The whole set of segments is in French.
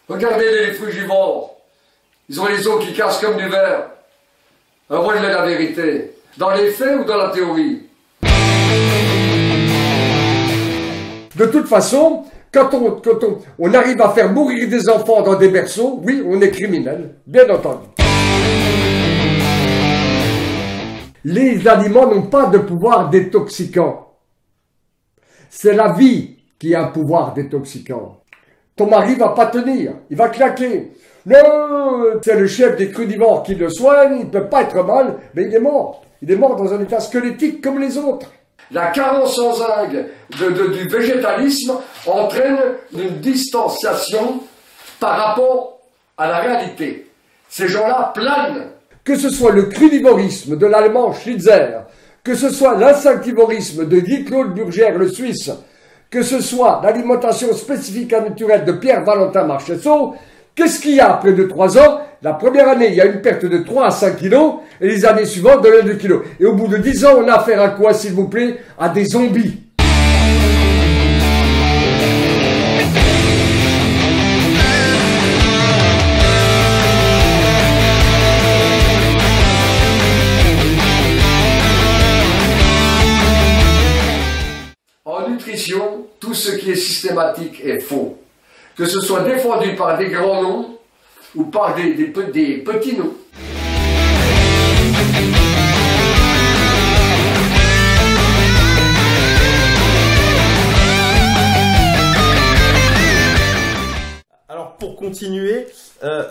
Regardez les frugivores, ils ont les os qui cassent comme du verre. Alors où est la vérité? Dans les faits ou dans la théorie? De toute façon, quand on arrive à faire mourir des enfants dans des berceaux, oui, on est criminel, bien entendu. Les aliments n'ont pas de pouvoir détoxicant. C'est la vie qui a un pouvoir détoxicant. Ton mari va pas tenir, il va claquer. Non, c'est le chef des crudivores qui le soigne, il ne peut pas être mal, mais il est mort. Il est mort dans un état squelettique comme les autres. La carence en zinc du végétalisme entraîne une distanciation par rapport à la réalité. Ces gens-là planent. Que ce soit le crudivorisme de l'allemand Schlitzer, que ce soit l'instinctivorisme de Guy-Claude Burger, le Suisse, que ce soit l'alimentation spécifique et naturelle de Pierre-Valentin Marcheseau, qu'est-ce qu'il y a après 2-3 ans? La première année, il y a une perte de 3 à 5 kilos, et les années suivantes, de 2 kilos. Et au bout de 10 ans, on a affaire à quoi, s'il vous plaît? À des zombies. En nutrition, tout ce qui est systématique est faux. Que ce soit défendu par des grands noms ou par des petits noms. Alors pour continuer,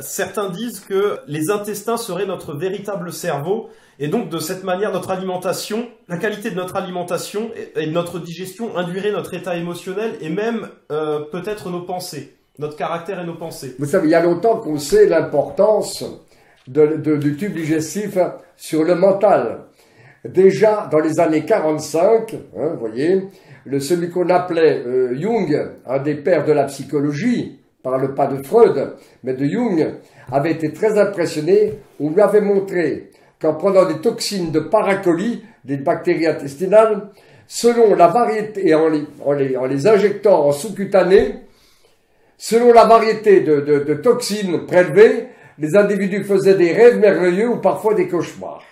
certains disent que les intestins seraient notre véritable cerveau et donc de cette manière notre alimentation, la qualité de notre alimentation et de notre digestion induirait notre état émotionnel et même peut-être nos pensées. Notre caractère et nos pensées. Vous savez, il y a longtemps qu'on sait l'importance du tube digestif sur le mental. Déjà, dans les années 45, vous voyez, celui qu'on appelait Jung, un des pères de la psychologie, parle pas de Freud, mais de Jung, avait été très impressionné. On lui avait montré qu'en prenant des toxines de paracolie, des bactéries intestinales, selon la variété, et en les injectant en sous-cutané, selon la variété de toxines prélevées, les individus faisaient des rêves merveilleux ou parfois des cauchemars.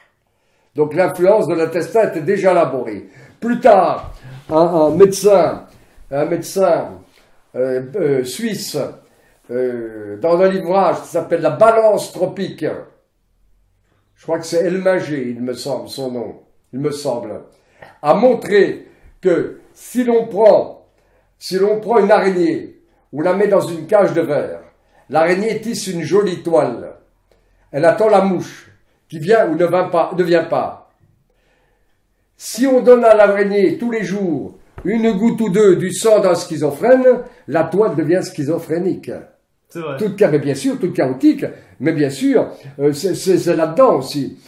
Donc l'influence de l'intestin était déjà élaborée. Plus tard, un médecin suisse, dans un livrage qui s'appelle La Balance tropique, je crois que c'est Elminger, il me semble, son nom, il me semble, a montré que si l'on prend une araignée, on la met dans une cage de verre. L'araignée tisse une jolie toile. Elle attend la mouche qui vient ou ne vient pas. Si on donne à l'araignée tous les jours une goutte ou deux du sang d'un schizophrène, la toile devient schizophrénique. C'est vrai. Tout cas, mais bien sûr, tout chaotique, mais bien sûr, c'est là-dedans aussi.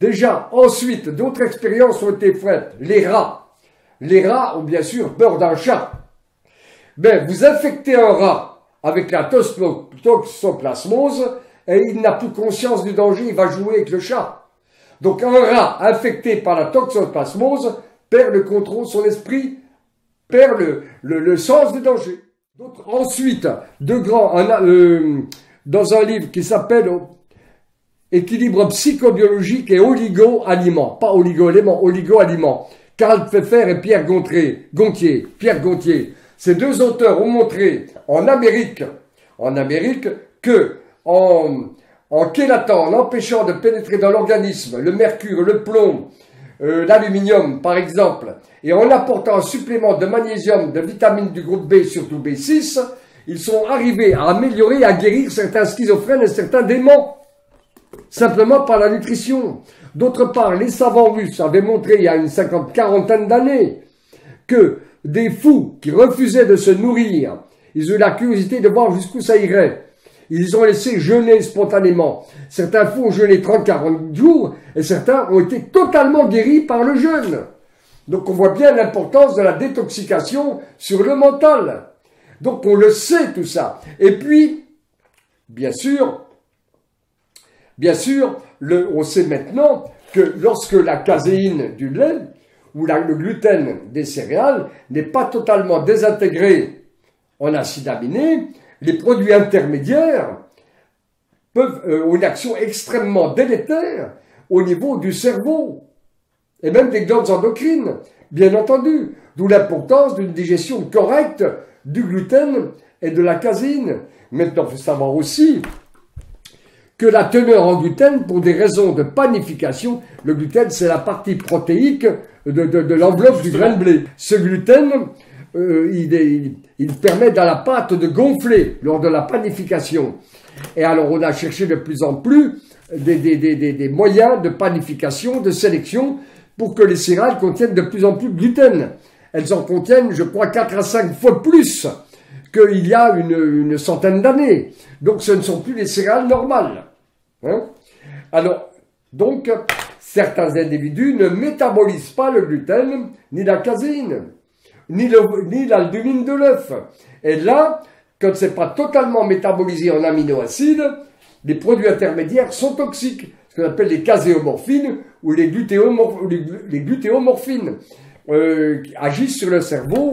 Déjà, ensuite, d'autres expériences ont été faites. Les rats. Les rats ont bien sûr peur d'un chat. Ben, vous infectez un rat avec la toxoplasmose et il n'a plus conscience du danger, il va jouer avec le chat. Donc un rat infecté par la toxoplasmose perd le contrôle, son esprit perd le sens du danger. Ensuite, dans un livre qui s'appelle Équilibre psychobiologique et oligo-aliments, pas oligo-éléments, oligo-aliments, Karl Pfeffer et Pierre Gontier. Ces deux auteurs ont montré en Amérique que en chélatant, en empêchant de pénétrer dans l'organisme le mercure, le plomb, l'aluminium par exemple, et en apportant un supplément de magnésium, de vitamines du groupe B, surtout B6, ils sont arrivés à améliorer et à guérir certains schizophrènes et certains déments, simplement par la nutrition. D'autre part, les savants russes avaient montré il y a une quarantaine d'années que des fous qui refusaient de se nourrir, ils ont eu la curiosité de voir jusqu'où ça irait. Ils ont laissé jeûner spontanément. Certains fous ont jeûné 30-40 jours et certains ont été totalement guéris par le jeûne. Donc on voit bien l'importance de la détoxication sur le mental. Donc on le sait tout ça. Et puis, bien sûr, on sait maintenant que lorsque la caséine du lait où le gluten des céréales n'est pas totalement désintégré en acides aminés, les produits intermédiaires ont une action extrêmement délétère au niveau du cerveau et même des glandes endocrines, bien entendu, d'où l'importance d'une digestion correcte du gluten et de la caséine. Maintenant, il faut savoir aussi que la teneur en gluten, pour des raisons de panification, le gluten, c'est la partie protéique de l'enveloppe du grain de blé. Ce gluten, il permet dans la pâte de gonfler lors de la panification. Et alors, on a cherché de plus en plus des moyens de panification, de sélection, pour que les céréales contiennent de plus en plus de gluten. Elles en contiennent, je crois, 4 à 5 fois plus qu'il y a une centaine d'années. Donc, ce ne sont plus les céréales normales. Hein? Alors, donc, certains individus ne métabolisent pas le gluten, ni la caséine, ni l'albumine de l'œuf. Et là, quand ce n'est pas totalement métabolisé en aminoacides, les produits intermédiaires sont toxiques, ce qu'on appelle les caséomorphines ou les glutéomorphines, agissent sur le cerveau,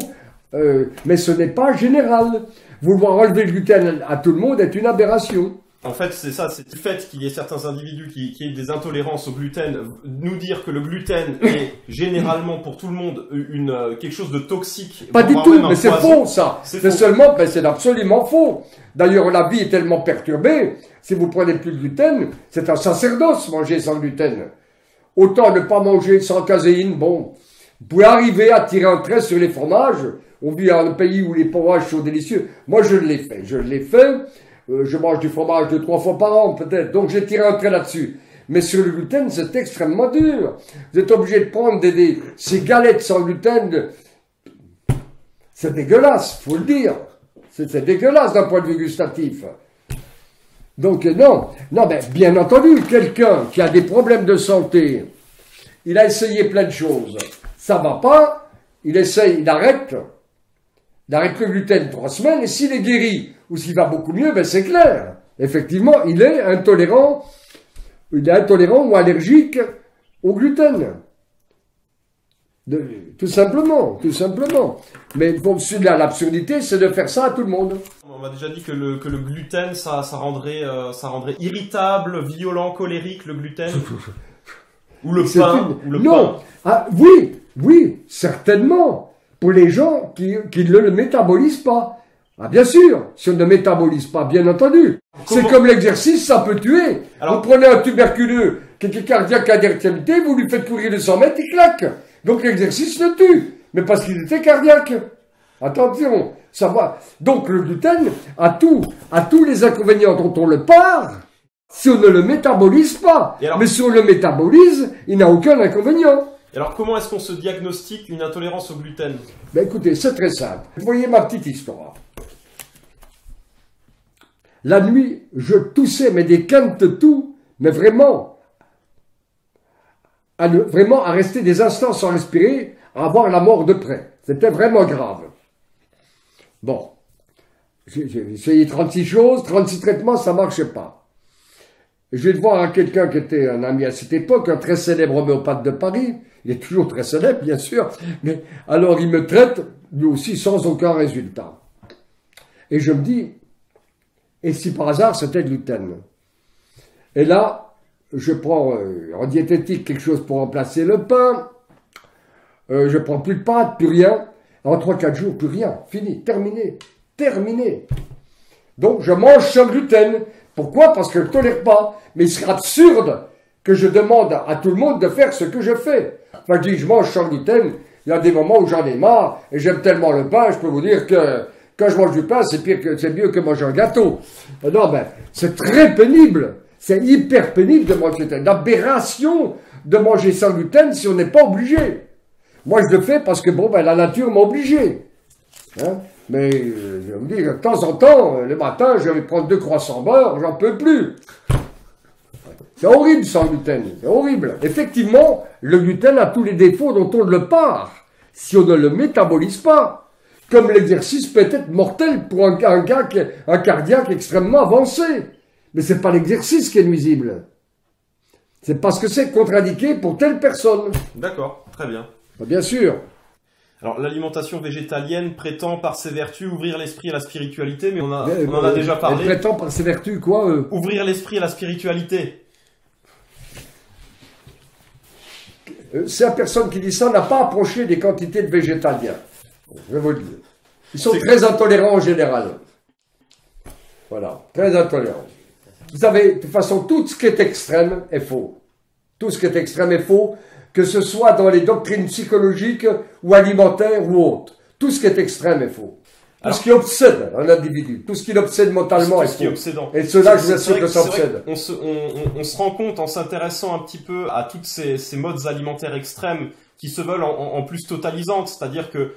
mais ce n'est pas général. Vouloir enlever le gluten à tout le monde est une aberration. En fait, c'est ça, c'est le fait qu'il y ait certains individus qui aient des intolérances au gluten, nous dire que le gluten est généralement pour tout le monde quelque chose de toxique. Pas du tout, mais c'est faux ça. C'est seulement, c'est absolument faux. D'ailleurs, la vie est tellement perturbée, si vous prenez plus de gluten, c'est un sacerdoce manger sans gluten. Autant ne pas manger sans caséine, bon. Vous pouvez arriver à tirer un trait sur les fromages. On vit dans un pays où les fromages sont délicieux. Moi, je l'ai fait. Je mange du fromage 2-3 fois par an, peut-être. Donc, j'ai tiré un trait là-dessus. Mais sur le gluten, c'est extrêmement dur. Vous êtes obligé de prendre ces galettes sans gluten. C'est dégueulasse, faut le dire. C'est dégueulasse d'un point de vue gustatif. Donc, non, mais bien entendu, quelqu'un qui a des problèmes de santé, il a essayé plein de choses. Ça va pas, il arrête le gluten 3 semaines, et s'il est guéri, ou s'il va beaucoup mieux, ben c'est clair. Effectivement, il est intolérant ou allergique au gluten. Tout simplement. Mais bon, l'absurdité, c'est de faire ça à tout le monde. On m'a déjà dit que le gluten, ça rendrait irritable, violent, colérique, le gluten. Ou le pain. Non. Ah, oui, certainement. Pour les gens qui ne le métabolisent pas. Ah, bien sûr, si on ne métabolise pas, bien entendu. C'est comme l'exercice, ça peut tuer. Alors, vous prenez un tuberculeux qui est cardiaque à d'activité, vous lui faites courir de 100 mètres, il claque. Donc l'exercice le tue. Mais parce qu'il était cardiaque. Attention, ça va. Donc le gluten a tous les inconvénients dont on le parle, si on ne le métabolise pas. Mais si on le métabolise, il n'a aucun inconvénient. Et alors, comment est-ce qu'on se diagnostique une intolérance au gluten? Ben écoutez, c'est très simple. Vous voyez ma petite histoire. La nuit, je toussais, mais des quintes de tout, mais vraiment à rester des instants sans respirer, à avoir la mort de près. C'était vraiment grave. Bon, j'ai essayé 36 choses, 36 traitements, ça ne marchait pas. Je vais voir quelqu'un qui était un ami à cette époque, un très célèbre homéopathe de Paris. Il est toujours très célèbre, bien sûr. Mais alors, il me traite, lui aussi, sans aucun résultat. Et je me dis, et si par hasard, c'était gluten? Et là, je prends en diététique quelque chose pour remplacer le pain. Je prends plus de pâtes, plus rien. En 3-4 jours, plus rien. Fini, terminé. Donc, je mange sans gluten. Pourquoi? Parce que je ne tolère pas. Mais il serait absurde que je demande à tout le monde de faire ce que je fais. Enfin, je dis, je mange sans gluten. Il y a des moments où j'en ai marre. Et j'aime tellement le pain, je peux vous dire que quand je mange du pain, c'est mieux que manger un gâteau. Non, ben, c'est très pénible. C'est hyper pénible de manger gluten. L'aberration de manger sans gluten si on n'est pas obligé. Moi, je le fais parce que, bon, ben, la nature m'a obligé. Hein? Mais, je me dis, de temps en temps, le matin, je vais prendre 2 croissants beurre, j'en peux plus. C'est horrible sans gluten, c'est horrible. Effectivement, le gluten a tous les défauts dont on le parle, si on ne le métabolise pas. Comme l'exercice peut être mortel pour un cardiaque extrêmement avancé. Mais c'est pas l'exercice qui est nuisible. C'est parce que c'est contre-indiqué pour telle personne. D'accord, très bien. Bien sûr. Alors, l'alimentation végétalienne prétend par ses vertus ouvrir l'esprit à la spiritualité, mais on en a déjà parlé. Elle prétend par ses vertus quoi Ouvrir l'esprit à la spiritualité. C'est la personne qui dit ça n'a pas approché des quantités de végétaliens. Je vais vous le dire. Ils sont très intolérants en général. Voilà, très intolérants. Vous savez, de toute façon, tout ce qui est extrême est faux. Tout ce qui est extrême est faux, que ce soit dans les doctrines psychologiques ou alimentaires ou autres. Tout ce qui est extrême est faux. Tout ce qui obsède un individu, tout ce qui l'obsède mentalement est faux. Et cela, je vous assure que ça obsède. On se rend compte en s'intéressant un petit peu à toutes ces modes alimentaires extrêmes qui se veulent en plus totalisantes. C'est-à-dire que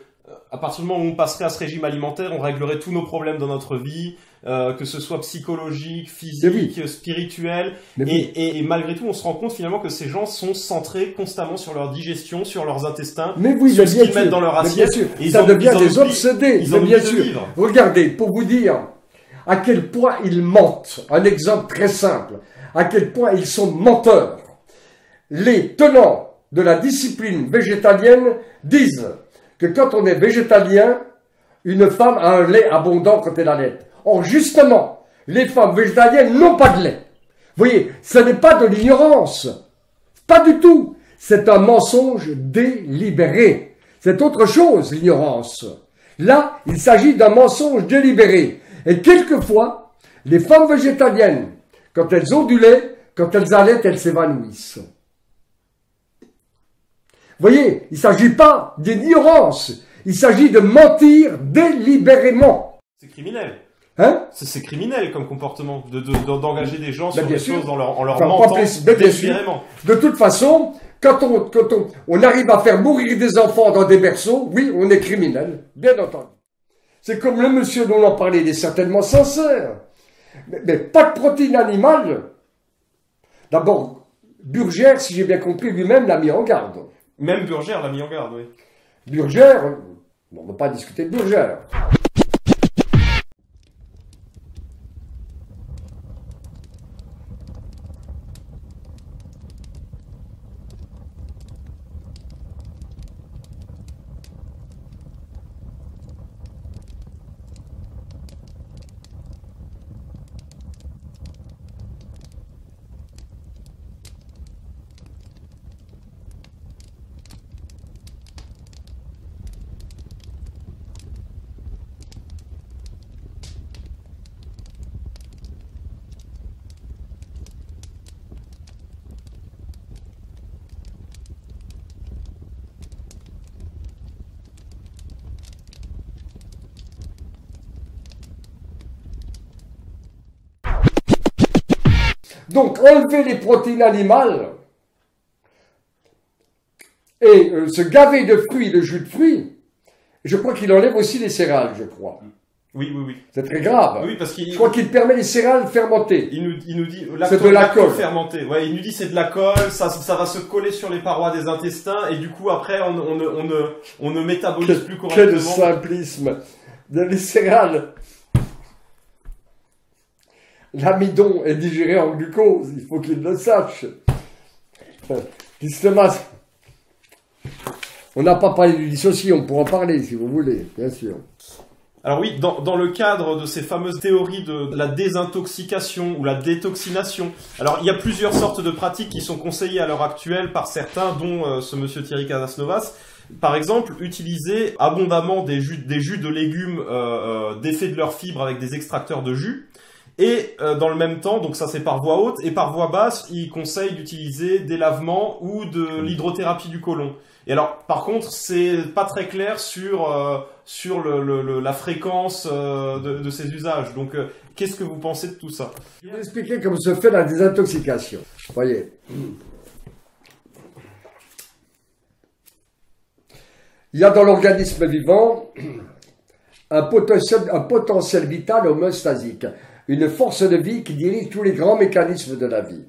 à partir du moment où on passerait à ce régime alimentaire, on réglerait tous nos problèmes dans notre vie, que ce soit psychologique, physique, spirituel. Et malgré tout, on se rend compte finalement que ces gens sont centrés constamment sur leur digestion, sur leurs intestins, sur ce qu'ils mettent dans leur assiette. Et ça devient des obsédés. Bien sûr. Regardez, pour vous dire à quel point ils mentent, un exemple très simple, à quel point ils sont menteurs. Les tenants de la discipline végétalienne disent que quand on est végétalien, une femme a un lait abondant quand elle allait. Or, justement, les femmes végétaliennes n'ont pas de lait. Vous voyez, ce n'est pas de l'ignorance. Pas du tout. C'est un mensonge délibéré. C'est autre chose, l'ignorance. Là, il s'agit d'un mensonge délibéré. Et quelquefois, les femmes végétaliennes, quand elles ont du lait, quand elles allaitent, elles s'évanouissent. Vous voyez, il ne s'agit pas d'ignorance, il s'agit de mentir délibérément. C'est criminel. Hein? C'est criminel comme comportement, d'engager des gens sur des choses en leur enfin, mentant délibérément. De toute façon, quand on arrive à faire mourir des enfants dans des berceaux, oui, on est criminel, bien entendu. C'est comme le monsieur dont on en parlait, il est certainement sincère. Mais pas de protéines animales. D'abord, Burgère, si j'ai bien compris, lui-même l'a mis en garde. Même Burgère l'a mis en garde, oui. Burgère, on ne va pas discuter de Burgère. Donc, enlever les protéines animales et se gaver de fruits, de jus de fruits, je crois qu'il enlève aussi les céréales, je crois. Oui. C'est très grave. Oui, parce je crois qu'il permet les céréales fermentées. Il nous dit c'est de la colle fermentée. Ouais, il nous dit c'est de la colle, ça va se coller sur les parois des intestins et du coup après on ne métabolise plus correctement. Quel simplisme. Les céréales. L'amidon est digéré en glucose, il faut qu'il le sache. Justement, on n'a pas parlé du dissocié, on pourra en parler si vous voulez, bien sûr. Alors oui, dans le cadre de ces fameuses théories de la désintoxication ou la détoxination, alors il y a plusieurs sortes de pratiques qui sont conseillées à l'heure actuelle par certains, dont ce monsieur Thierry Casasnovas. Par exemple, utiliser abondamment des jus de légumes défaits de leurs fibres avec des extracteurs de jus. Et dans le même temps, donc ça c'est par voie haute, et par voie basse, il conseille d'utiliser des lavements ou de l'hydrothérapie du côlon. Et alors, par contre, c'est pas très clair sur la fréquence de ces usages. Donc, qu'est-ce que vous pensez de tout ça? Je vais expliquer comment se fait la désintoxication. Voyez. Il y a dans l'organisme vivant un potentiel vital homéostasique, une force de vie qui dirige tous les grands mécanismes de la vie.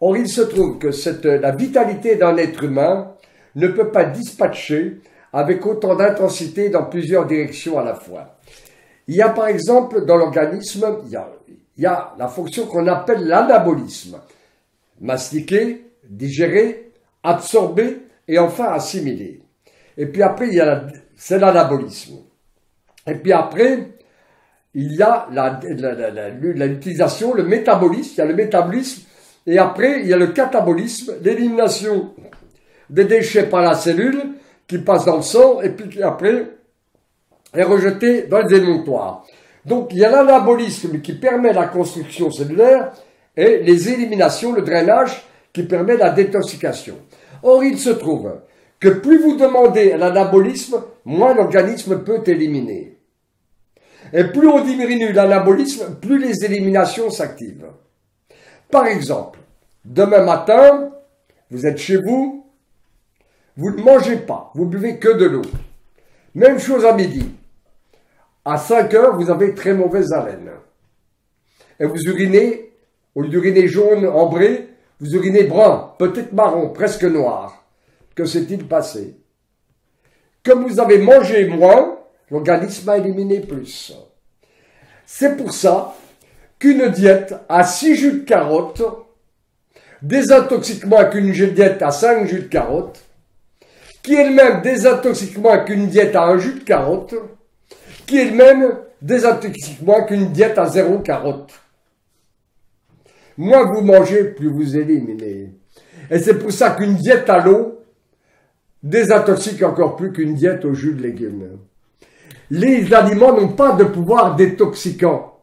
Or, il se trouve que la vitalité d'un être humain ne peut pas dispatcher avec autant d'intensité dans plusieurs directions à la fois. Il y a par exemple dans l'organisme, il y a la fonction qu'on appelle l'anabolisme. Mastiquer, digérer, absorber et enfin assimiler. Et puis après, c'est l'anabolisme. Et puis après, il y a l'utilisation, le métabolisme. Il y a le métabolisme. Et après, il y a le catabolisme, l'élimination des déchets par la cellule qui passent dans le sang et puis qui après est rejeté dans les émonctoires. Donc, il y a l'anabolisme qui permet la construction cellulaire et les éliminations, le drainage qui permet la détoxication. Or, il se trouve que plus vous demandez l'anabolisme, moins l'organisme peut éliminer. Et plus on diminue l'anabolisme, plus les éliminations s'activent. Par exemple, demain matin, vous êtes chez vous, vous ne mangez pas, vous buvez que de l'eau. Même chose à midi. À 5 heures, vous avez très mauvaise haleine. Et vous urinez, au lieu d'uriner jaune, ambré, vous urinez brun, peut-être marron, presque noir. Que s'est-il passé? Comme vous avez mangé moins, l'organisme a éliminé plus. C'est pour ça qu'une diète à 6 jus de carotte désintoxique moins qu'une diète à 5 jus de carotte, qui elle-même désintoxique moins qu'une diète à 1 jus de carotte, qui elle-même désintoxique moins qu'une diète à 0 carotte. Moins vous mangez, plus vous éliminez. Et c'est pour ça qu'une diète à l'eau désintoxique encore plus qu'une diète au jus de légumes. Les aliments n'ont pas de pouvoir détoxicant.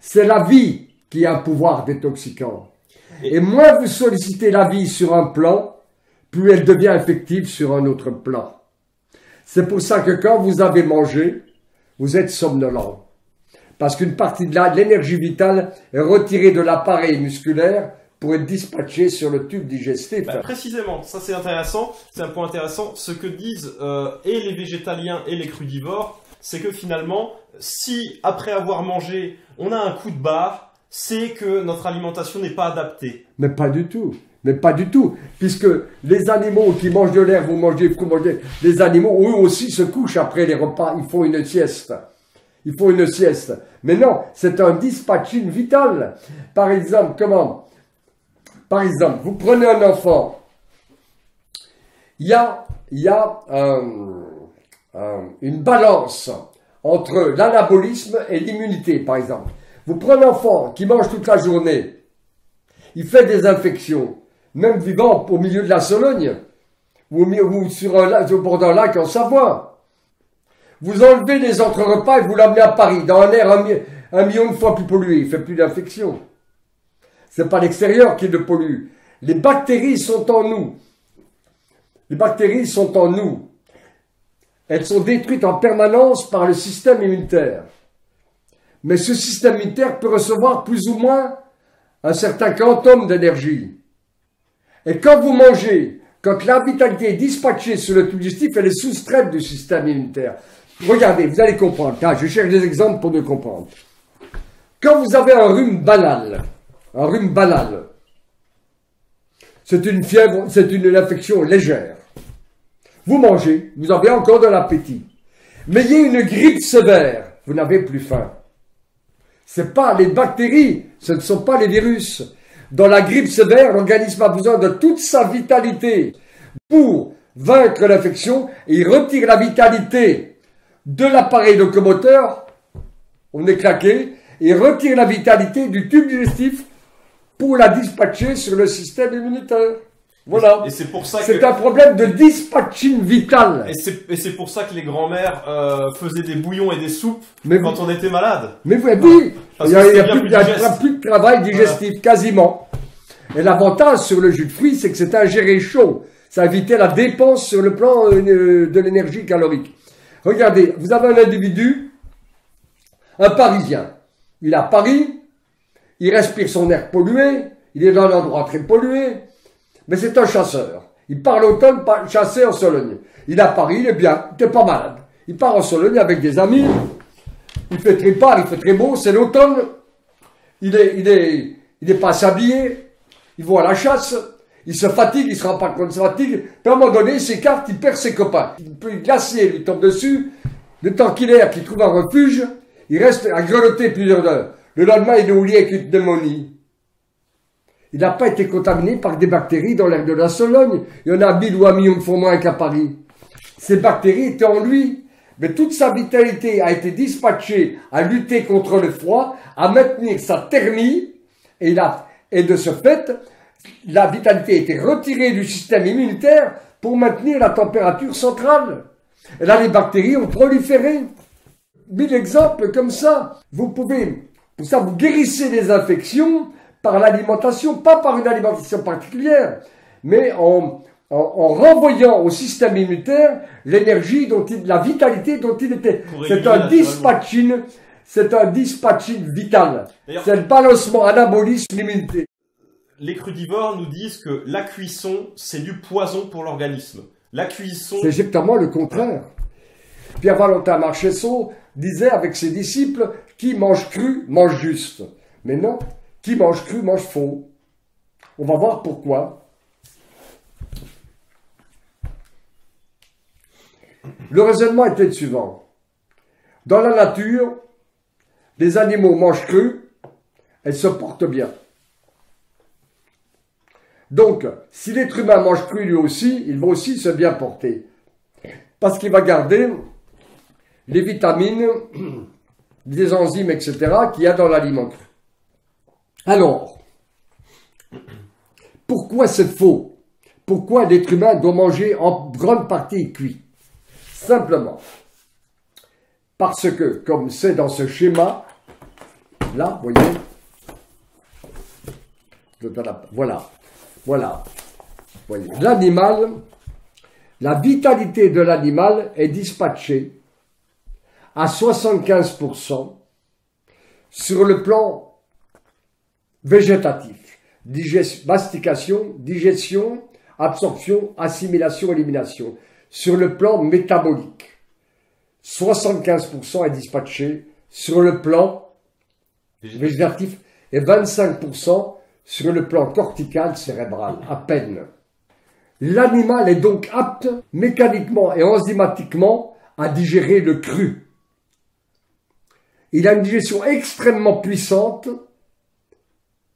C'est la vie qui a un pouvoir détoxicant. Et moins vous sollicitez la vie sur un plan, plus elle devient effective sur un autre plan. C'est pour ça que quand vous avez mangé, vous êtes somnolent. Parce qu'une partie de l'énergie vitale est retirée de l'appareil musculaire pour être dispatchée sur le tube digestif. Précisément, ça c'est intéressant, c'est un point intéressant. Ce que disent et les végétaliens et les crudivores, c'est que finalement, si après avoir mangé, on a un coup de barre, c'est que notre alimentation n'est pas adaptée. Mais pas du tout. Mais pas du tout. Puisque les animaux qui mangent de l'air, vous mangez, les animaux, eux aussi se couchent après les repas, ils font une sieste. Ils font une sieste. Mais non, c'est un dispatching vital. Par exemple, comment? Par exemple, vous prenez un enfant. Il y a une balance entre l'anabolisme et l'immunité, par exemple. Vous prenez un enfant qui mange toute la journée, il fait des infections, même vivant au milieu de la Sologne, ou au bord d'un lac en Savoie. Vous enlevez les entre-repas et vous l'amenez à Paris, dans un air 1 million de fois plus pollué, il ne fait plus d'infections. C'est pas l'extérieur qui le pollue. Les bactéries sont en nous. Les bactéries sont en nous. Elles sont détruites en permanence par le système immunitaire. Mais ce système immunitaire peut recevoir plus ou moins un certain quantum d'énergie. Et quand vous mangez, quand la vitalité est dispatchée sur le tube digestif, elle est soustraite du système immunitaire. Regardez, vous allez comprendre. Je cherche des exemples pour mieux comprendre. Quand vous avez un rhume banal, c'est une fièvre, c'est une infection légère. Vous mangez, vous avez encore de l'appétit. Mais il y a une grippe sévère, vous n'avez plus faim. C'est pas les bactéries, ce ne sont pas les virus. Dans la grippe sévère, l'organisme a besoin de toute sa vitalité pour vaincre l'infection et il retire la vitalité de l'appareil locomoteur, on est claqué, et il retire la vitalité du tube digestif pour la dispatcher sur le système immunitaire. Voilà. Et c'est pour ça que c'est un problème de dispatching vital. Et c'est pour ça que les grands-mères faisaient des bouillons et des soupes quand on était malade. Mais oui, il n'y a plus de travail digestif, voilà. Quasiment. Et l'avantage sur le jus de fruits, c'est que c'est ingéré chaud. Ça évitait la dépense sur le plan de l'énergie calorique. Regardez, vous avez un individu, un Parisien. Il est à Paris, il respire son air pollué, il est dans un endroit très pollué. Mais c'est un chasseur. Il part l'automne chasser en Sologne. Il est à Paris, il est bien, il n'est pas malade. Il part en Sologne avec des amis. Il fait très pâle, il fait très beau, c'est l'automne. Il est pas s'habiller. Il va à la chasse. Il se fatigue, il se rend pas compte de sa fatigue. Puis à un moment donné, il s'écarte, il perd ses copains. Il peut glacier, lui tombe dessus. Le temps qu'il est, qu'il trouve un refuge, il reste à grelotter plusieurs heures. Le lendemain, il est au lit avec une pneumonie. Il n'a pas été contaminé par des bactéries dans l'air de la Sologne. Il y en a 1000 ou 1 million de fois moins qu'à Paris. Ces bactéries étaient en lui. Mais toute sa vitalité a été dispatchée à lutter contre le froid, à maintenir sa thermie, et de ce fait, la vitalité a été retirée du système immunitaire pour maintenir la température centrale. Et là, les bactéries ont proliféré. 1000 exemples comme ça. Vous pouvez, pour ça, vous guérissez les infections par l'alimentation, pas par une alimentation particulière, mais en renvoyant au système immunitaire l'énergie la vitalité dont il était. C'est un dispatching vital. C'est le balancement anabolisme l'immunité. Les crudivores nous disent que la cuisson, c'est du poison pour l'organisme. La cuisson... C'est exactement le contraire. Pierre-Valentin Marchesseau disait avec ses disciples, qui mange cru, mange juste. Mais non, qui mange cru, mange faux. On va voir pourquoi. Le raisonnement était le suivant. Dans la nature, les animaux mangent cru, elles se portent bien. Donc, si l'être humain mange cru lui aussi, il va aussi se bien porter. Parce qu'il va garder les vitamines, des enzymes, etc. qu'il y a dans l'aliment cru. Alors, pourquoi c'est faux? Pourquoi l'être humain doit manger en grande partie cuit? Simplement, parce que, comme c'est dans ce schéma, là, vous voyez, voilà, voyez, l'animal, la vitalité de l'animal est dispatchée à 75% sur le plan végétatif, mastication, digestion, absorption, assimilation, élimination. Sur le plan métabolique, 75% est dispatché sur le plan végétatif et 25% sur le plan cortical cérébral, à peine. L'animal est donc apte mécaniquement et enzymatiquement à digérer le cru. Il a une digestion extrêmement puissante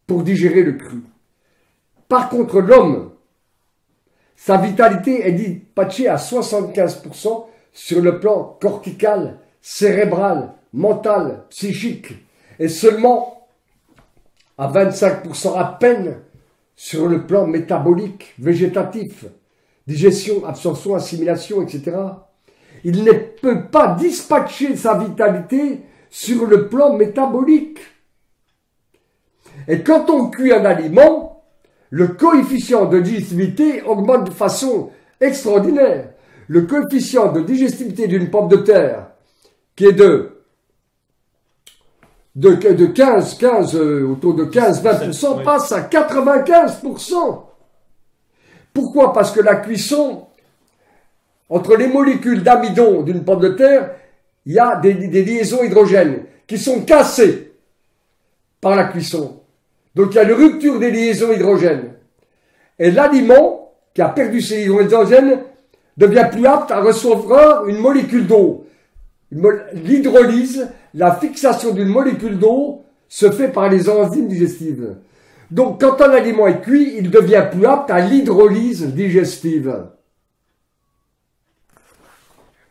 pour digérer le cru. Par contre, l'homme, sa vitalité est dispatchée à 75% sur le plan cortical, cérébral, mental, psychique, et seulement à 25% à peine sur le plan métabolique, végétatif, digestion, absorption, assimilation, etc. Il ne peut pas dispatcher sa vitalité sur le plan métabolique. Et quand on cuit un aliment, le coefficient de digestibilité augmente de façon extraordinaire. Le coefficient de digestibilité d'une pomme de terre, qui est autour de 15-20%, passe à 95%. Pourquoi? Parce que la cuisson, entre les molécules d'amidon d'une pomme de terre, il y a des liaisons hydrogènes qui sont cassées par la cuisson. Donc il y a une rupture des liaisons hydrogènes. Et l'aliment, qui a perdu ses liaisons hydrogènes, devient plus apte à recevoir une molécule d'eau. L'hydrolyse, la fixation d'une molécule d'eau, se fait par les enzymes digestives. Donc quand un aliment est cuit, il devient plus apte à l'hydrolyse digestive.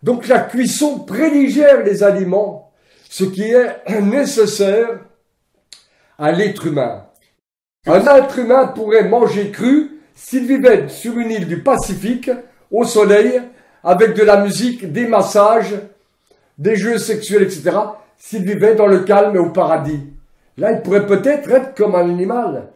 Donc la cuisson prédigère les aliments, ce qui est nécessaire à l'être humain. Un être humain pourrait manger cru s'il vivait sur une île du Pacifique, au soleil, avec de la musique, des massages, des jeux sexuels, etc. S'il vivait dans le calme et au paradis. Là, il pourrait peut-être être comme un animal.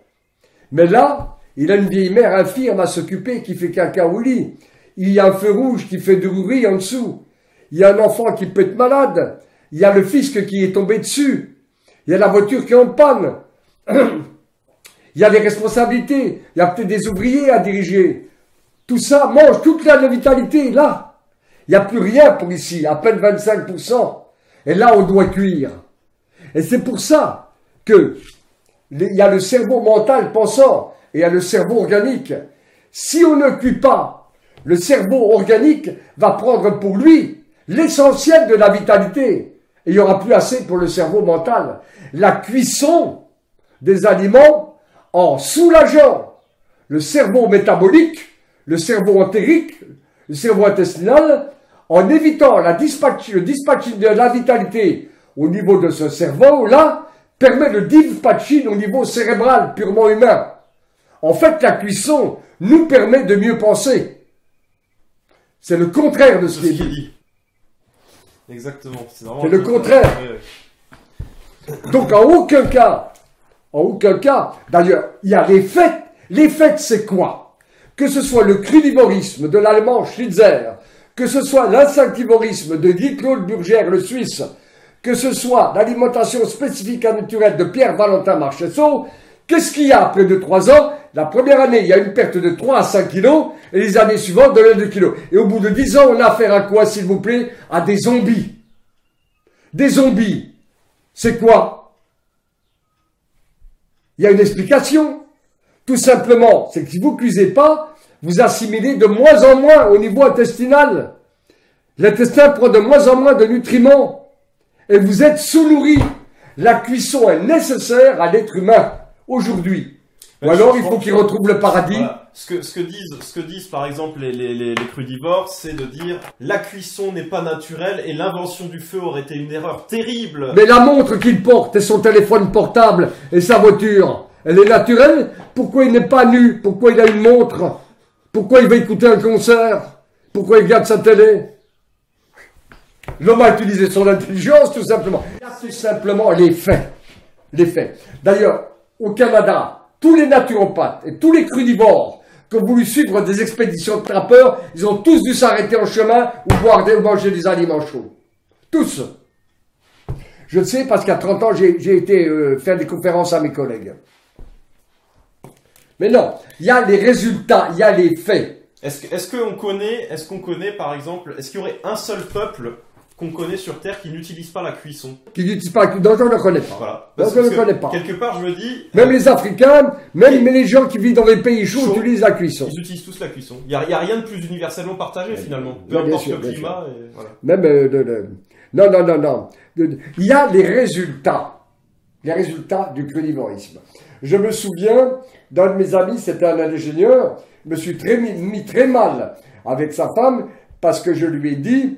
Mais là, il a une vieille mère infirme à s'occuper qui fait caca au lit. Il y a un feu rouge qui fait du bruit en dessous. Il y a un enfant qui peut être malade. Il y a le fisc qui est tombé dessus. Il y a la voiture qui est en panne. Il y a des responsabilités. Il y a peut-être des ouvriers à diriger. Tout ça mange toute la vitalité là. Il n'y a plus rien pour ici, à peine 25%. Et là, on doit cuire. Et c'est pour ça que il y a le cerveau mental pensant et il y a le cerveau organique. Si on ne cuit pas, le cerveau organique va prendre pour lui l'essentiel de la vitalité. Et il n'y aura plus assez pour le cerveau mental. La cuisson des aliments en soulageant le cerveau métabolique, le cerveau entérique, le cerveau intestinal, en évitant le dispatching de la vitalité au niveau de ce cerveau-là, permet le dispatching au niveau cérébral, purement humain. En fait, la cuisson nous permet de mieux penser. C'est le contraire de ce qui est dit. Exactement. C'est le contraire. Donc, en aucun cas, d'ailleurs, il y a les fêtes. Les fêtes, c'est quoi? Que ce soit le crudivorisme de l'allemand Schlitzer, que ce soit l'instinctivorisme de Guy-Claude Burgère, le Suisse, que ce soit l'alimentation spécifique et naturelle de Pierre-Valentin Marchesso, qu'est-ce qu'il y a après 2-3 ans? La première année, il y a une perte de 3 à 5 kilos, et les années suivantes, de 2 kilos. Et au bout de 10 ans, on a affaire à quoi, s'il vous plaît? À des zombies. Des zombies. C'est quoi? Il y a une explication. Tout simplement, c'est que si vous ne cuisez pas, vous assimilez de moins en moins au niveau intestinal. L'intestin prend de moins en moins de nutriments. Et vous êtes sous-nourri. La cuisson est nécessaire à l'être humain, aujourd'hui. Ou alors, il faut qu'il retrouve le paradis. Voilà. Ce que disent par exemple les crudivores, c'est de dire la cuisson n'est pas naturelle et l'invention du feu aurait été une erreur terrible. Mais la montre qu'il porte et son téléphone portable et sa voiture, elle est naturelle? Pourquoi il n'est pas nu? Pourquoi il a une montre? Pourquoi il va écouter un concert? Pourquoi il regarde sa télé? L'homme a utilisé son intelligence, tout simplement. Tout simplement les faits. Les faits. D'ailleurs, au Canada, tous les naturopathes et tous les crudivores qui ont voulu suivre des expéditions de trappeurs, ils ont tous dû s'arrêter en chemin ou manger des aliments chauds. Tous. Je le sais parce qu'à 30 ans, j'ai été faire des conférences à mes collègues. Mais non, il y a les résultats, il y a les faits. Est-ce qu'on connaît, par exemple, est-ce qu'il y aurait un seul peuple qu'on connaît sur Terre qui n'utilise pas la cuisson? Qui n'utilise pas la cuisson? Non, je ne le connais pas. Voilà. Non, je ne le connais pas. Quelque part, je me dis... Même les Africains, même les gens qui vivent dans les pays chauds utilisent la cuisson. Ils utilisent tous la cuisson. Il n'y a rien de plus universellement partagé, finalement. Peu importe le climat. Et voilà. Même... Non. Il y a les résultats. Les résultats du crudivorisme. Je me souviens, d'un de mes amis, c'était un ingénieur, je me suis mis très mal avec sa femme parce que je lui ai dit...